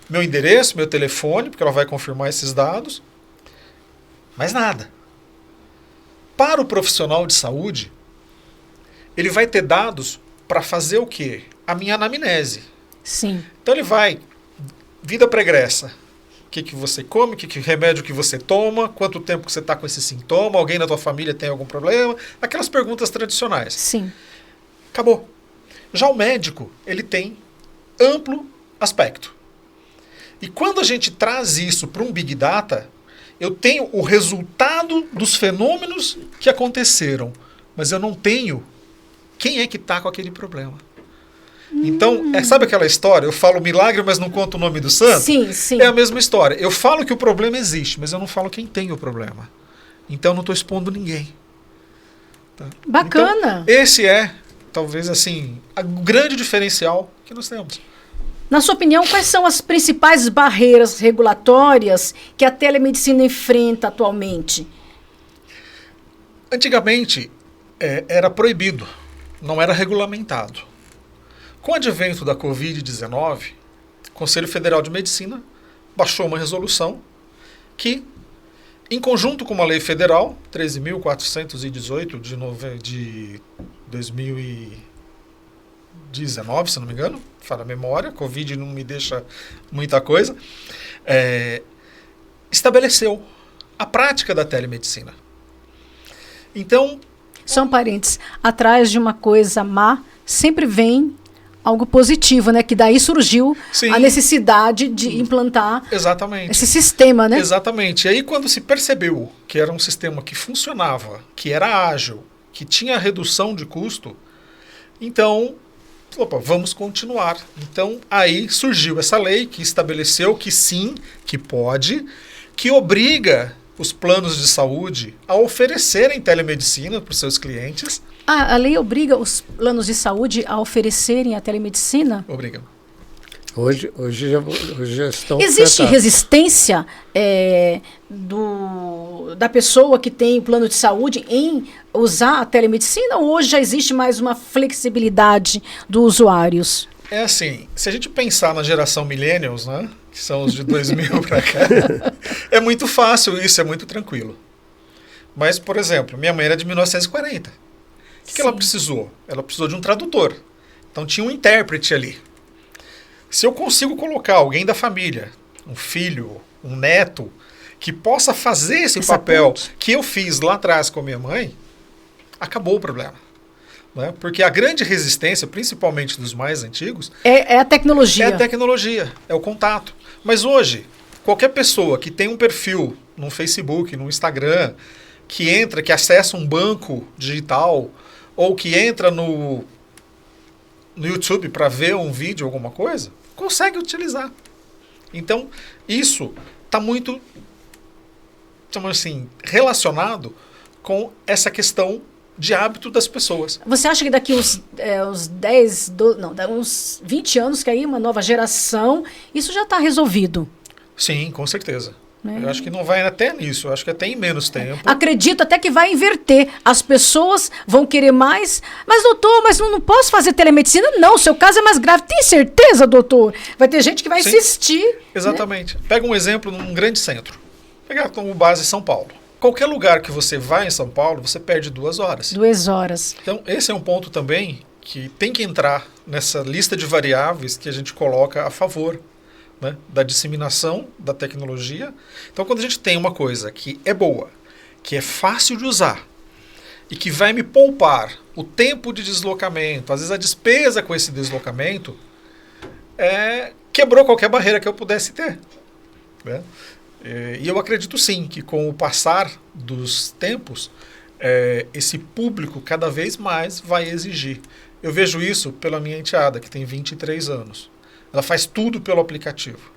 meu endereço, meu telefone, porque ela vai confirmar esses dados, mais nada. Para o profissional de saúde, ele vai ter dados para fazer o quê? A minha anamnese. Sim. Então ele vai, vida pregressa, o que você come, que remédio que você toma, quanto tempo que você está com esse sintoma, alguém na tua família tem algum problema, aquelas perguntas tradicionais. Sim. Acabou. Já o médico, ele tem amplo aspecto. E quando a gente traz isso para um Big Data, eu tenho o resultado dos fenômenos que aconteceram, mas eu não tenho quem é que está com aquele problema. Então, sabe aquela história? Eu falo milagre, mas não conto o nome do santo? Sim, sim. É a mesma história. Eu falo que o problema existe, mas eu não falo quem tem o problema. Então, eu não estou expondo ninguém. Tá? Bacana. Então, esse é, talvez, assim, o grande diferencial que nós temos. Na sua opinião, quais são as principais barreiras regulatórias que a telemedicina enfrenta atualmente? Antigamente, era proibido, não era regulamentado. Com o advento da Covid-19, o Conselho Federal de Medicina baixou uma resolução que, em conjunto com uma lei federal, 13.418 de 2019, se não me engano, fala a memória, Covid não me deixa muita coisa, estabeleceu a prática da telemedicina. Então... Só um parênteses, atrás de uma coisa má, sempre vem algo positivo, né? Que daí surgiu Sim. a necessidade de implantar Exatamente. esse sistema, né? Exatamente. E aí quando se percebeu que era um sistema que funcionava, que era ágil, que tinha redução de custo, então, opa, vamos continuar. Então, aí surgiu essa lei que estabeleceu que sim, que pode, que obriga os planos de saúde a oferecerem telemedicina para os seus clientes. A lei obriga os planos de saúde a oferecerem a telemedicina? Obriga. Hoje já estão Existe ofertados. resistência da pessoa que tem plano de saúde em usar a telemedicina ou hoje já existe mais uma flexibilidade dos usuários? É assim, se a gente pensar na geração millennials, né, que são os de 2000 para cá, é muito fácil isso, é muito tranquilo. Mas, por exemplo, minha mãe era de 1940. O que ela precisou? Ela precisou de um tradutor. Então tinha um intérprete ali. Se eu consigo colocar alguém da família, um filho, um neto, que possa fazer esse papel que eu fiz lá atrás com a minha mãe, acabou o problema. Né? Porque a grande resistência, principalmente dos mais antigos, é a tecnologia. É a tecnologia, é o contato. Mas hoje, qualquer pessoa que tem um perfil no Facebook, no Instagram, que entra, que acessa um banco digital, ou que entra no YouTube para ver um vídeo, alguma coisa, consegue utilizar. Então, isso está muito, assim, relacionado com essa questão de hábito das pessoas. Você acha que daqui uns 20 anos, que aí uma nova geração, isso já está resolvido? Sim, com certeza. Eu acho que não vai até nisso, eu acho que até em menos tempo. Acredito até que vai inverter. As pessoas vão querer mais. Mas, doutor, mas não posso fazer telemedicina? Não, seu caso é mais grave. Tem certeza, doutor? Vai ter gente que vai insistir. Exatamente. Né? Pega um exemplo num grande centro. Pegar como base São Paulo. Qualquer lugar que você vai em São Paulo, você perde 2 horas. 2 horas. Então, esse é um ponto também que tem que entrar nessa lista de variáveis que a gente coloca a favor, né, da disseminação da tecnologia. Então, quando a gente tem uma coisa que é boa, que é fácil de usar e que vai me poupar o tempo de deslocamento, às vezes a despesa com esse deslocamento, quebrou qualquer barreira que eu pudesse ter. Né? E eu acredito sim que com o passar dos tempos, esse público cada vez mais vai exigir. Eu vejo isso pela minha enteada, que tem 23 anos. Ela faz tudo pelo aplicativo.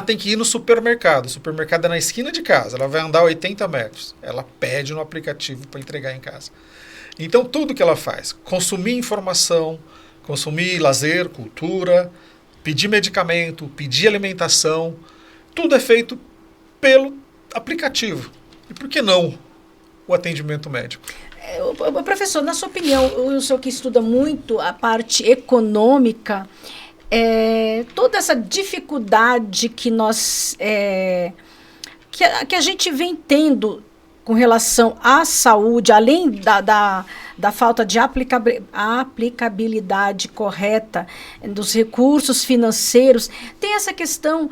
Tem que ir no supermercado. O supermercado é na esquina de casa. Ela vai andar 80 metros. Ela pede no aplicativo para entregar em casa. Então, tudo que ela faz, consumir informação, consumir lazer, cultura, pedir medicamento, pedir alimentação, tudo é feito pelo aplicativo. E por que não o atendimento médico? Professor, na sua opinião, o senhor que estuda muito a parte econômica, toda essa dificuldade que nós que a gente vem tendo com relação à saúde, além da falta de aplicabilidade correta dos recursos financeiros, tem essa questão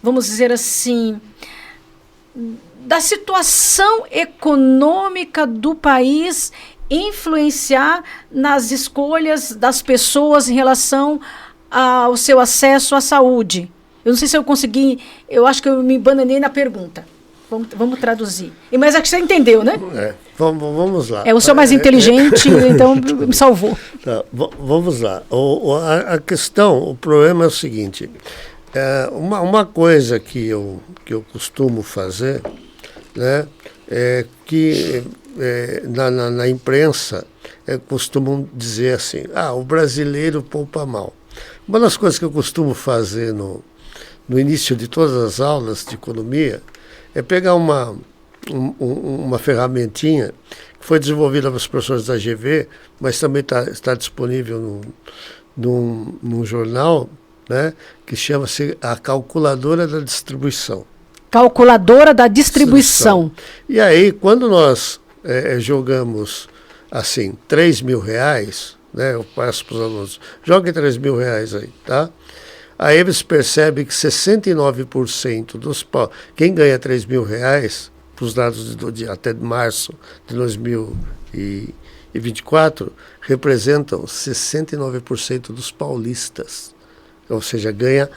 vamos dizer assim, da situação econômica do país influenciar nas escolhas das pessoas em relação ao seu acesso à saúde. Eu não sei se eu consegui, eu acho que eu me bananei na pergunta. Vamos traduzir. Mas acho que você entendeu, né? Vamos lá. O senhor mais inteligente, então me salvou. Tá, vamos lá. A questão, o problema é o seguinte. Uma coisa que eu costumo fazer, né, é que na imprensa costumam dizer assim, o brasileiro poupa mal. Uma das coisas que eu costumo fazer no início de todas as aulas de economia é pegar uma ferramentinha que foi desenvolvida pelos professores da GV, mas também está disponível num jornal, né, que chama-se a calculadora da distribuição. Calculadora da distribuição. E aí, quando nós jogamos assim, R$3.000, né, eu passo para os alunos, joguem R$3.000 aí, tá? Aí eles percebem que 69% quem ganha R$3.000, para os dados até março de 2024, representam 69% dos paulistas. Ou seja, ganha,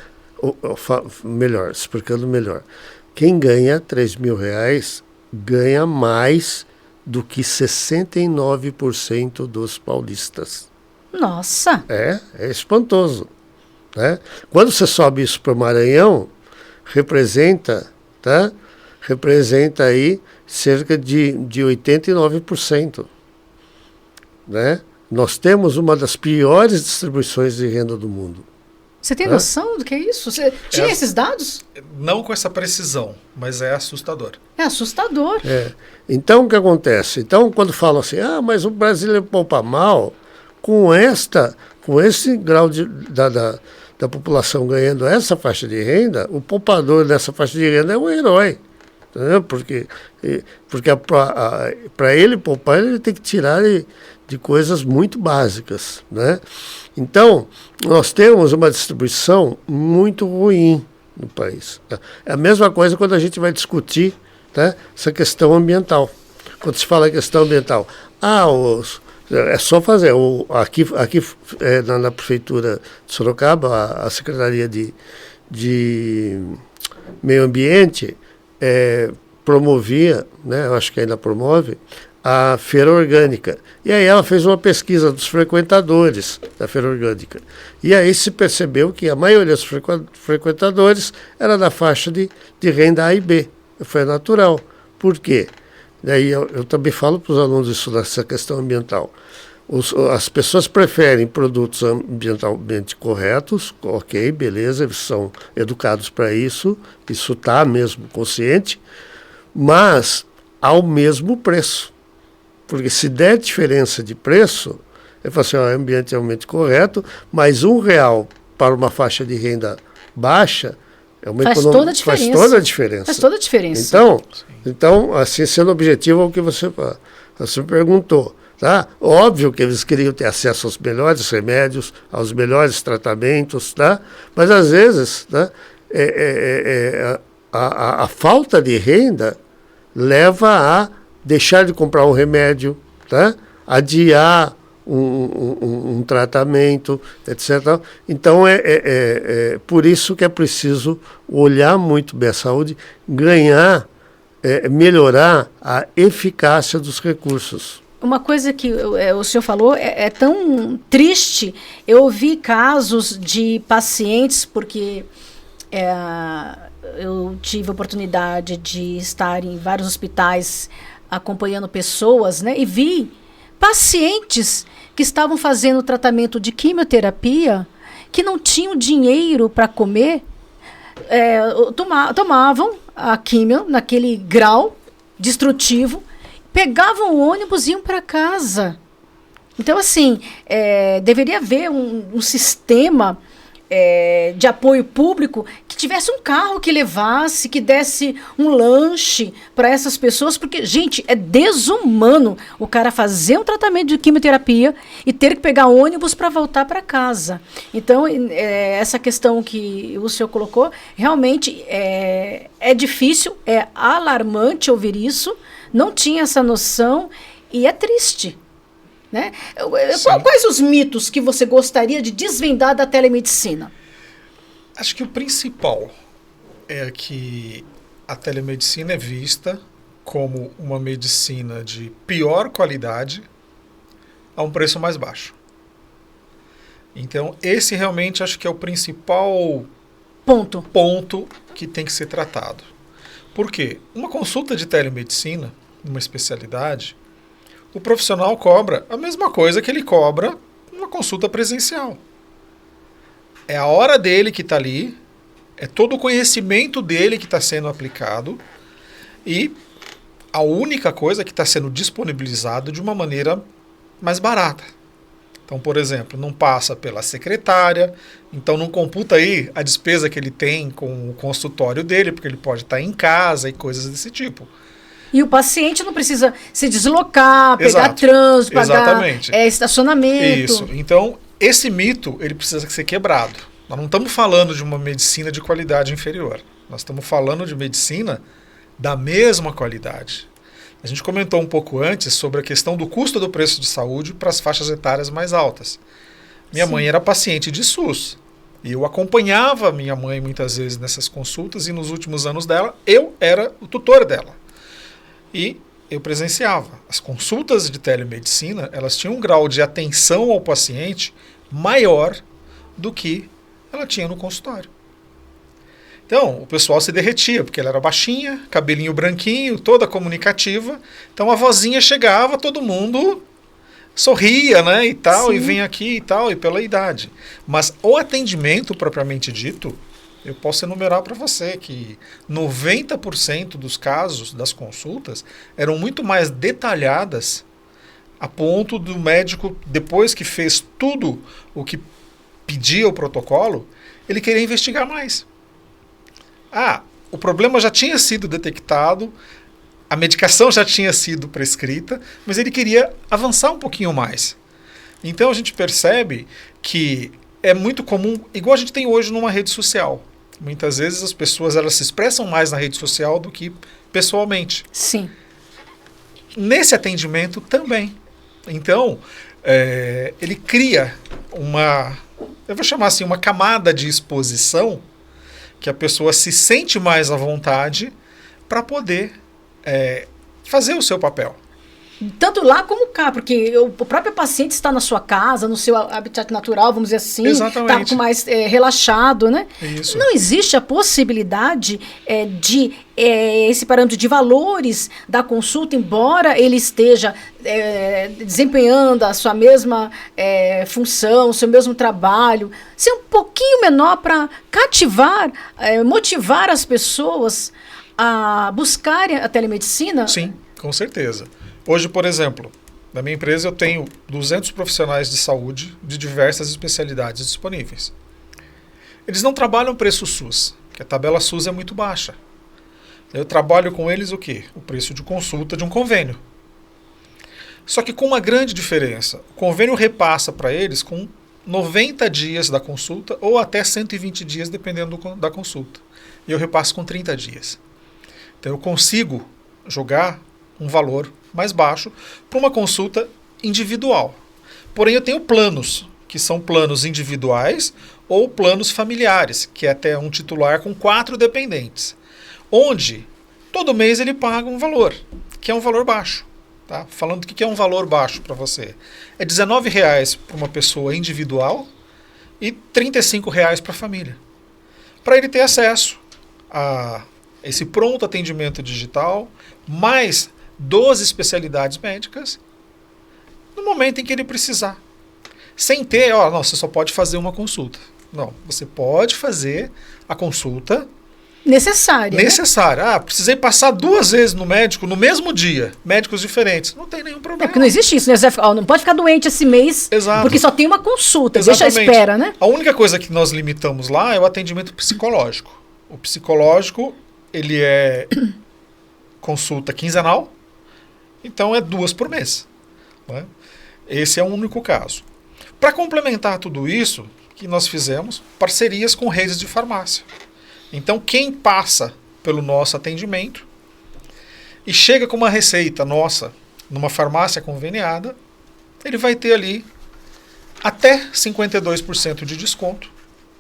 melhor, explicando melhor, quem ganha R$3.000 ganha mais do que 69% dos paulistas. Nossa! É espantoso. Né? Quando você sobe isso para o Maranhão, representa aí cerca de 89%. Né? Nós temos uma das piores distribuições de renda do mundo. Você tem noção do que é isso? Você tinha esses dados? Não com essa precisão, mas é assustador. É assustador. Então, o que acontece? Então, quando falam assim, mas o brasileiro poupa mal, com esse grau da população ganhando essa faixa de renda, o poupador dessa faixa de renda é um herói. Entendeu? Porque para ele poupar, ele tem que tirar de coisas muito básicas, né? Então, nós temos uma distribuição muito ruim no país. É a mesma coisa quando a gente vai discutir, né, essa questão ambiental. Quando se fala em questão ambiental, é só fazer. Aqui na Prefeitura de Sorocaba, a Secretaria de Meio Ambiente promovia, né, eu acho que ainda promove, a feira orgânica. E aí ela fez uma pesquisa dos frequentadores da feira orgânica. E aí se percebeu que a maioria dos frequentadores era da faixa de renda A e B. Foi natural. Por quê? Daí eu também falo para os alunos isso dessa questão ambiental. As pessoas preferem produtos ambientalmente corretos, ok, beleza, eles são educados para isso está mesmo consciente, mas ao mesmo preço. Porque se der diferença de preço, eu falo assim, é ambientalmente correto, mas R$1 para uma faixa de renda baixa faz toda a diferença. Faz toda a diferença. Faz toda a diferença. Então assim, sendo objetivo ao que você perguntou. Tá? Óbvio que eles queriam ter acesso aos melhores remédios, aos melhores tratamentos, tá? Mas às vezes, tá? A falta de renda leva a deixar de comprar um remédio, tá? Adiar um tratamento, etc. Então, por isso que é preciso olhar muito bem a saúde, melhorar a eficácia dos recursos. Uma coisa que o senhor falou é tão triste. Eu ouvi casos de pacientes, porque eu tive a oportunidade de estar em vários hospitais acompanhando pessoas, né? E vi pacientes que estavam fazendo tratamento de quimioterapia, que não tinham dinheiro para comer, tomavam a quimio naquele grau destrutivo, pegavam o ônibus e iam para casa. Então, assim, deveria haver um sistema de apoio público que tivesse um carro que levasse, que desse um lanche para essas pessoas, porque, gente, é desumano o cara fazer um tratamento de quimioterapia e ter que pegar ônibus para voltar para casa. Então, essa questão que o senhor colocou, realmente é difícil, é alarmante ouvir isso, não tinha essa noção e é triste. Né? Quais os mitos que você gostaria de desvendar da telemedicina? Acho que o principal é que a telemedicina é vista como uma medicina de pior qualidade a um preço mais baixo. Então, esse realmente acho que é o principal ponto que tem que ser tratado. Por quê? Uma consulta de telemedicina, uma especialidade, o profissional cobra a mesma coisa que ele cobra numa consulta presencial. É a hora dele que está ali, é todo o conhecimento dele que está sendo aplicado e a única coisa que está sendo disponibilizado de uma maneira mais barata. Então, por exemplo, não passa pela secretária, então não computa aí a despesa que ele tem com o consultório dele, porque ele pode estar em casa e coisas desse tipo. E o paciente não precisa se deslocar, pegar trânsito, pagar estacionamento. Isso. Então, esse mito ele precisa ser quebrado. Nós não estamos falando de uma medicina de qualidade inferior. Nós estamos falando de medicina da mesma qualidade. A gente comentou um pouco antes sobre a questão do custo do preço de saúde para as faixas etárias mais altas. Minha mãe era paciente de SUS. E eu acompanhava minha mãe muitas vezes nessas consultas e nos últimos anos dela, eu era o tutor dela. E eu presenciava. As consultas de telemedicina, elas tinham um grau de atenção ao paciente maior do que ela tinha no consultório. Então, o pessoal se derretia, porque ela era baixinha, cabelinho branquinho, toda comunicativa. Então, a vozinha chegava, todo mundo sorria, né, e tal, Sim. E vem aqui e tal, e pela idade. Mas o atendimento propriamente dito, eu posso enumerar para você que 90% dos casos das consultas eram muito mais detalhadas a ponto do médico, depois que fez tudo o que pedia o protocolo, ele queria investigar mais. O problema já tinha sido detectado, a medicação já tinha sido prescrita, mas ele queria avançar um pouquinho mais. Então a gente percebe que é muito comum, igual a gente tem hoje numa rede social. Muitas vezes as pessoas elas se expressam mais na rede social do que pessoalmente. Sim. Nesse atendimento também. Então, ele cria eu vou chamar assim, uma camada de exposição que a pessoa se sente mais à vontade para poder fazer o seu papel. Tanto lá como cá, porque o próprio paciente está na sua casa, no seu habitat natural, vamos dizer assim, está mais relaxado, né? Isso. Não existe a possibilidade de esse parâmetro de valores da consulta, embora ele esteja desempenhando a sua mesma função, o seu mesmo trabalho, ser um pouquinho menor para cativar, motivar as pessoas a buscarem a telemedicina? Sim, com certeza. Hoje, por exemplo, na minha empresa eu tenho 200 profissionais de saúde de diversas especialidades disponíveis. Eles não trabalham preço SUS, porque a tabela SUS é muito baixa. Eu trabalho com eles o quê? O preço de consulta de um convênio. Só que com uma grande diferença. O convênio repassa para eles com 90 dias da consulta ou até 120 dias, dependendo da consulta. E eu repasso com 30 dias. Então eu consigo jogar um valor mais baixo para uma consulta individual. Porém, eu tenho planos, que são planos individuais ou planos familiares, que é até um titular com 4 dependentes, onde todo mês ele paga um valor, que é um valor baixo. Tá? Falando do que é um valor baixo para você. É R$19 para uma pessoa individual e R$35 para a família. Para ele ter acesso a esse pronto atendimento digital, mais 12 especialidades médicas, no momento em que ele precisar. Sem ter, você só pode fazer uma consulta. Não, você pode fazer a consulta necessária. Necessária. Precisei passar 2 vezes no médico no mesmo dia, médicos diferentes. Não tem nenhum É problema. porque não existe isso, né? Você vai ficar, não pode ficar doente esse mês, Exato. porque só tem uma consulta, Exatamente. deixa a espera, né? A única coisa que nós limitamos lá é o atendimento psicológico. O psicológico, ele é consulta quinzenal, então é 2 por mês. Né? Esse é o único caso. Para complementar tudo isso, que nós fizemos parcerias com redes de farmácia. Então, quem passa pelo nosso atendimento e chega com uma receita nossa numa farmácia conveniada, ele vai ter ali até 52% de desconto,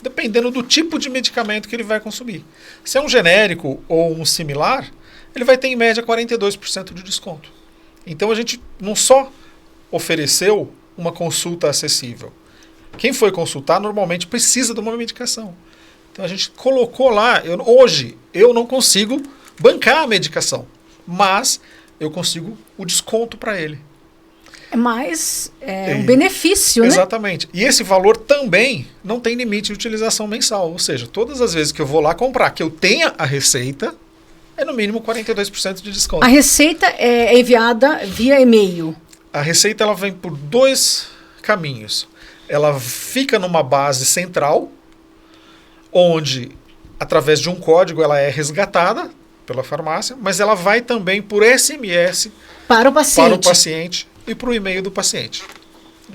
dependendo do tipo de medicamento que ele vai consumir. Se é um genérico ou um similar, ele vai ter em média 42% de desconto. Então a gente não só ofereceu uma consulta acessível. Quem foi consultar normalmente precisa de uma medicação. Então a gente colocou lá, hoje eu não consigo bancar a medicação, mas eu consigo o desconto para ele. É mais um benefício, né? Exatamente. E esse valor também não tem limite de utilização mensal. Ou seja, todas as vezes que eu vou lá comprar, que eu tenha a receita, é no mínimo 42% de desconto. A receita é enviada via e-mail. A receita ela vem por 2 caminhos. Ela fica numa base central, onde, através de um código, ela é resgatada pela farmácia, mas ela vai também por SMS Para o paciente e para o e-mail do paciente.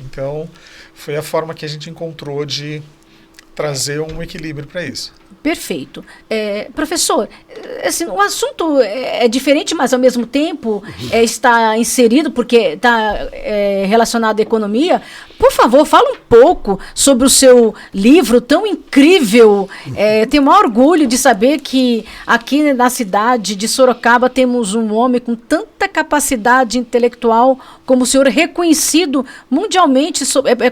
Então, foi a forma que a gente encontrou de trazer um equilíbrio para isso. Perfeito. Professor, assim, o assunto é diferente, mas ao mesmo tempo está inserido, porque está relacionado à economia. Por favor, fala um pouco sobre o seu livro tão incrível. Tenho o maior orgulho de saber que aqui na cidade de Sorocaba temos um homem com tanta capacidade intelectual como o senhor, reconhecido mundialmente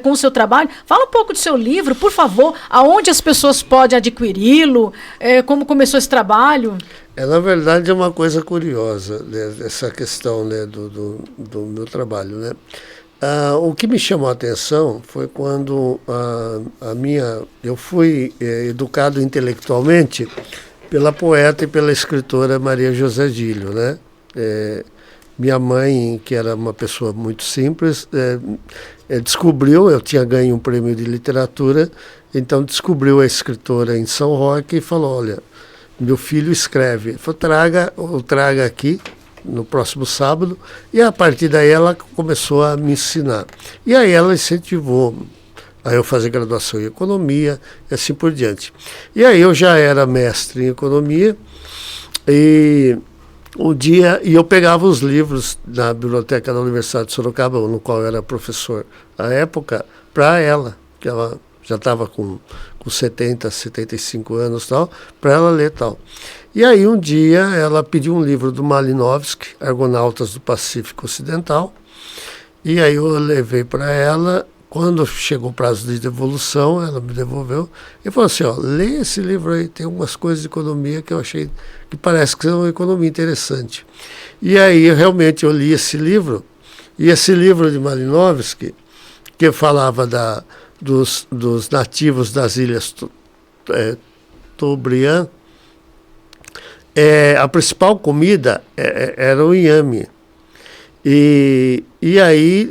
com o seu trabalho. Fala um pouco do seu livro, por favor, aonde as pessoas podem adquiri-lo, como começou esse trabalho. Na verdade, é uma coisa curiosa, né, essa questão, né, do meu trabalho, né? O que me chamou a atenção foi quando eu fui educado intelectualmente pela poeta e pela escritora Maria José Gilio, né? Minha mãe, que era uma pessoa muito simples, descobriu, eu tinha ganho um prêmio de literatura, então descobriu a escritora em São Roque e falou, olha, meu filho escreve, ele falou, traga aqui no próximo sábado, e a partir daí ela começou a me ensinar. E aí ela incentivou a eu fazer graduação em economia e assim por diante. E aí eu já era mestre em economia, e um dia, eu pegava os livros na biblioteca da Universidade de Sorocaba, no qual eu era professor à época, para ela, que ela já estava com 70, 75 anos e tal, para ela ler tal. E aí um dia ela pediu um livro do Malinowski, Argonautas do Pacífico Ocidental, e aí eu levei para ela. Quando chegou o prazo de devolução, ela me devolveu e falou assim, lê esse livro aí, tem algumas coisas de economia que eu achei que parece que é uma economia interessante. E aí realmente eu li esse livro, e esse livro de Malinowski, que falava dos nativos das ilhas Toubriand, a principal comida era o inhame. E aí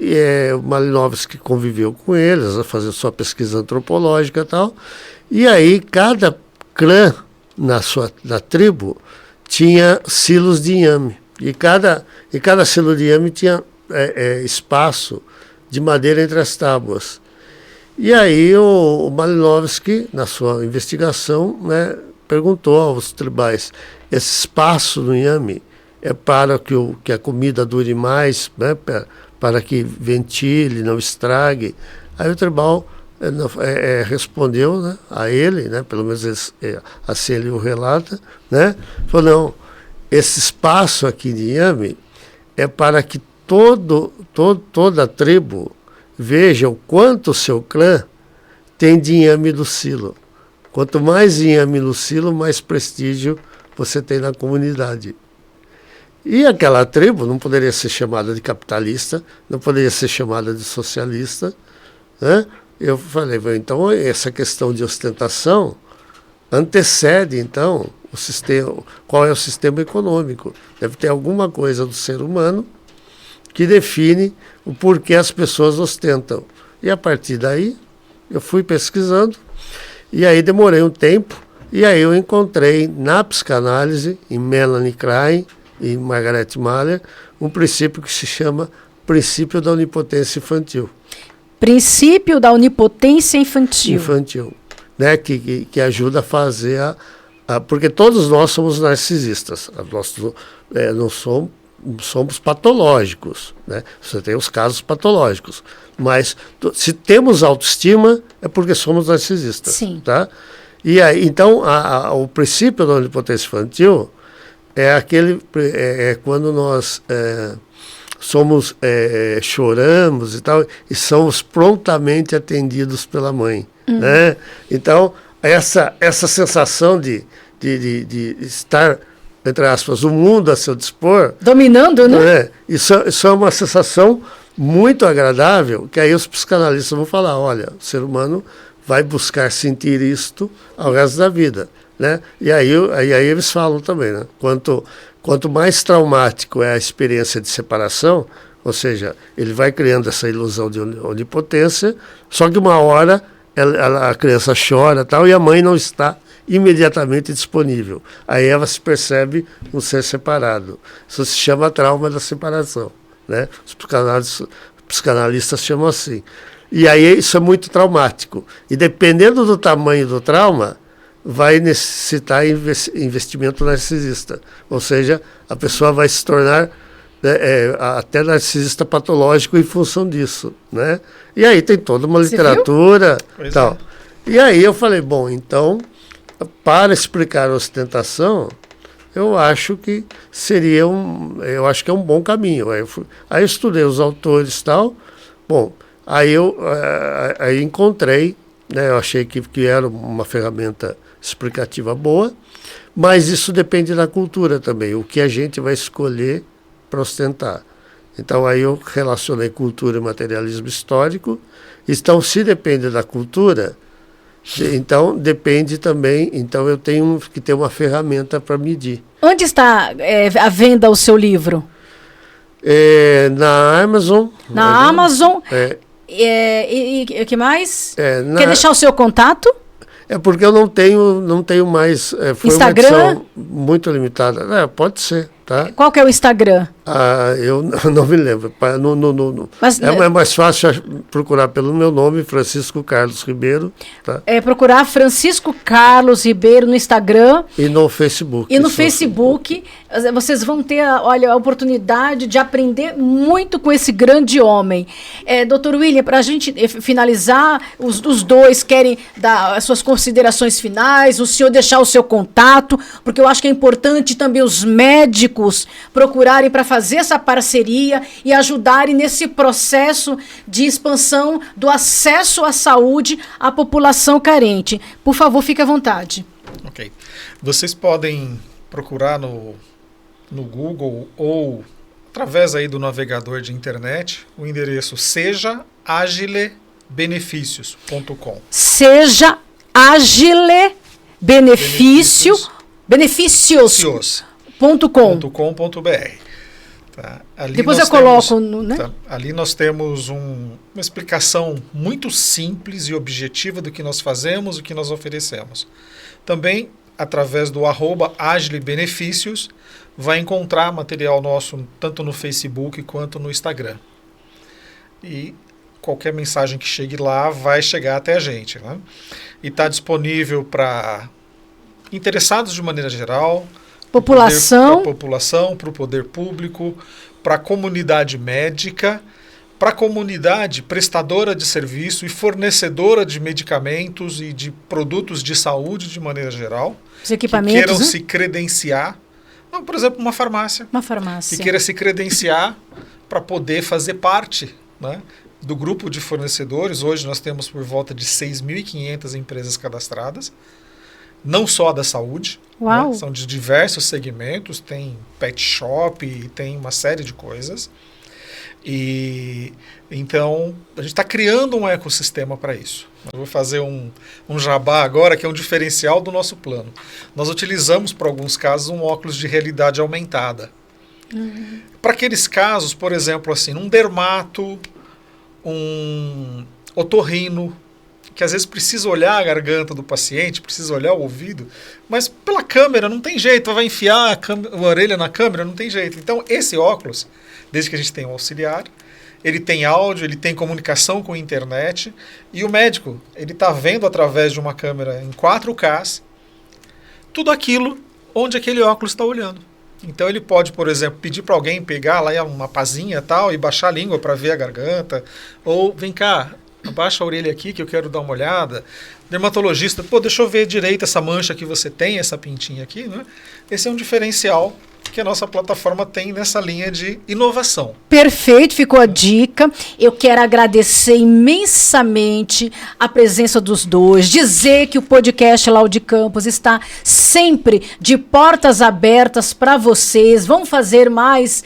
o Malinowski conviveu com eles, a fazer sua pesquisa antropológica e tal, e aí cada clã na tribo tinha silos de inhame, e cada silo de inhame tinha espaço de madeira entre as tábuas. E aí o Malinowski, na sua investigação, né, perguntou aos tribais, esse espaço no inhame é para que a comida dure mais, né, para que ventile, não estrague. Aí o tribal respondeu, né, a ele, né, pelo menos assim ele o relata, né, falou, não, esse espaço aqui de inhame é para que toda a tribo veja o quanto o seu clã tem de inhame do silo. Quanto mais inhame no silo, mais prestígio você tem na comunidade. E aquela tribo não poderia ser chamada de capitalista, não poderia ser chamada de socialista, né? Eu falei, então essa questão de ostentação antecede, então, o sistema, qual é o sistema econômico. Deve ter alguma coisa do ser humano que define o porquê as pessoas ostentam. E a partir daí, eu fui pesquisando, e aí demorei um tempo, e aí eu encontrei na psicanálise, em Melanie Klein e Margaret Mahler, um princípio que se chama princípio da onipotência infantil. Princípio da onipotência infantil. Infantil, né? Que ajuda a fazer porque todos nós somos narcisistas. Nós não somos patológicos, né? Você tem os casos patológicos. Mas se temos autoestima, é porque somos narcisistas. Sim. Tá? E aí, então, o princípio da onipotência infantil é quando nós choramos e tal, e somos prontamente atendidos pela mãe. Né? Então, essa sensação de estar, entre aspas, o mundo a seu dispor... Dominando, né? Isso é uma sensação muito agradável, que aí os psicanalistas vão falar, olha, o ser humano vai buscar sentir isto ao resto da vida. Né? E aí eles falam também, né? Quanto mais traumático é a experiência de separação, ou seja, ele vai criando essa ilusão de onipotência, só que uma hora a criança chora tal, e a mãe não está imediatamente disponível. Aí ela se percebe um ser separado. Isso se chama trauma da separação. Né? Os psicanalistas chamam assim. E aí isso é muito traumático. E dependendo do tamanho do trauma, vai necessitar investimento narcisista. Ou seja, a pessoa vai se tornar até narcisista patológico em função disso. Né? E aí tem toda uma literatura. Tal. E aí eu falei, bom, então, para explicar a ostentação, eu acho que eu acho que é um bom caminho. Aí eu estudei os autores e tal. Bom, aí eu encontrei, né, eu achei que era uma ferramenta explicativa boa, mas isso depende da cultura também, o que a gente vai escolher para ostentar. Então aí eu relacionei cultura e materialismo histórico. Então, se depende da cultura, então depende também, então eu tenho que ter uma ferramenta para medir. Onde está à venda o seu livro? Na Amazon. Na Amazon. E o que mais? Quer deixar o seu contato? É porque eu não tenho mais. Foi Instagram? uma edição muito limitada. Pode ser, tá? Qual que é o Instagram? Eu não me lembro. Mas, é mais fácil procurar pelo meu nome, Francisco Carlos Ribeiro. Tá? Procurar Francisco Carlos Ribeiro no Instagram. E no Facebook. E no Facebook. Vocês vão ter a oportunidade de aprender muito com esse grande homem. Dr. William, para a gente finalizar, os dois querem dar as suas considerações finais, o senhor deixar o seu contato, porque eu acho que é importante também os médicos procurarem para fazer essa parceria e ajudarem nesse processo de expansão do acesso à saúde à população carente. Por favor, fique à vontade. Ok. Vocês podem procurar no Google ou através aí do navegador de internet o endereço sejaagilebenefícios.com. Seja Agile benefícios.com.br. Tá. Depois eu coloco. Né? Tá. Ali nós temos uma explicação muito simples e objetiva do que nós fazemos, o que nós oferecemos. Também, através do @agilebenefícios, vai encontrar material nosso tanto no Facebook quanto no Instagram. E qualquer mensagem que chegue lá vai chegar até a gente. Né? E está disponível para interessados de maneira geral, população, para a população, para o poder público, para a comunidade médica, para a comunidade prestadora de serviço e fornecedora de medicamentos e de produtos de saúde de maneira geral. Os equipamentos, que queiram se credenciar. Não, por exemplo, uma farmácia. Uma farmácia. Que queira se credenciar para poder fazer parte, né, do grupo de fornecedores. Hoje nós temos por volta de 6.500 empresas cadastradas. Não só da saúde, né? São de diversos segmentos, tem pet shop, tem uma série de coisas. E então a gente está criando um ecossistema para isso. Eu vou fazer um jabá agora, que é um diferencial do nosso plano. Nós utilizamos, para alguns casos, um óculos de realidade aumentada. Para aqueles casos, por exemplo, assim, um dermato, um otorrino, que às vezes precisa olhar a garganta do paciente, precisa olhar o ouvido, mas pela câmera não tem jeito, vai enfiar a orelha na câmera, não tem jeito. Então, esse óculos, desde que a gente tenha um auxiliar, ele tem áudio, ele tem comunicação com a internet, e o médico, ele está vendo através de uma câmera em 4K tudo aquilo onde aquele óculos está olhando. Então ele pode, por exemplo, pedir para alguém pegar lá uma pazinha e tal e baixar a língua para ver a garganta, ou vem cá, abaixa a orelha aqui que eu quero dar uma olhada. Dermatologista, pô, deixa eu ver direito essa mancha que você tem, essa pintinha aqui, né? Esse é um diferencial que a nossa plataforma tem nessa linha de inovação. Perfeito, ficou a dica. Eu quero agradecer imensamente a presença dos dois, dizer que o podcast Laude Campus está sempre de portas abertas para vocês. Vamos fazer mais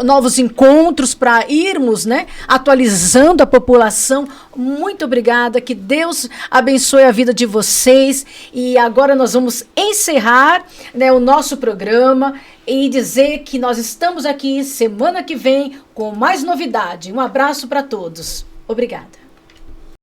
novos encontros para irmos, né, atualizando a população. Muito obrigada, que Deus abençoe a vida de vocês. E agora nós vamos encerrar, né, o nosso programa e dizer que nós estamos aqui semana que vem com mais novidade. Um abraço para todos. Obrigada.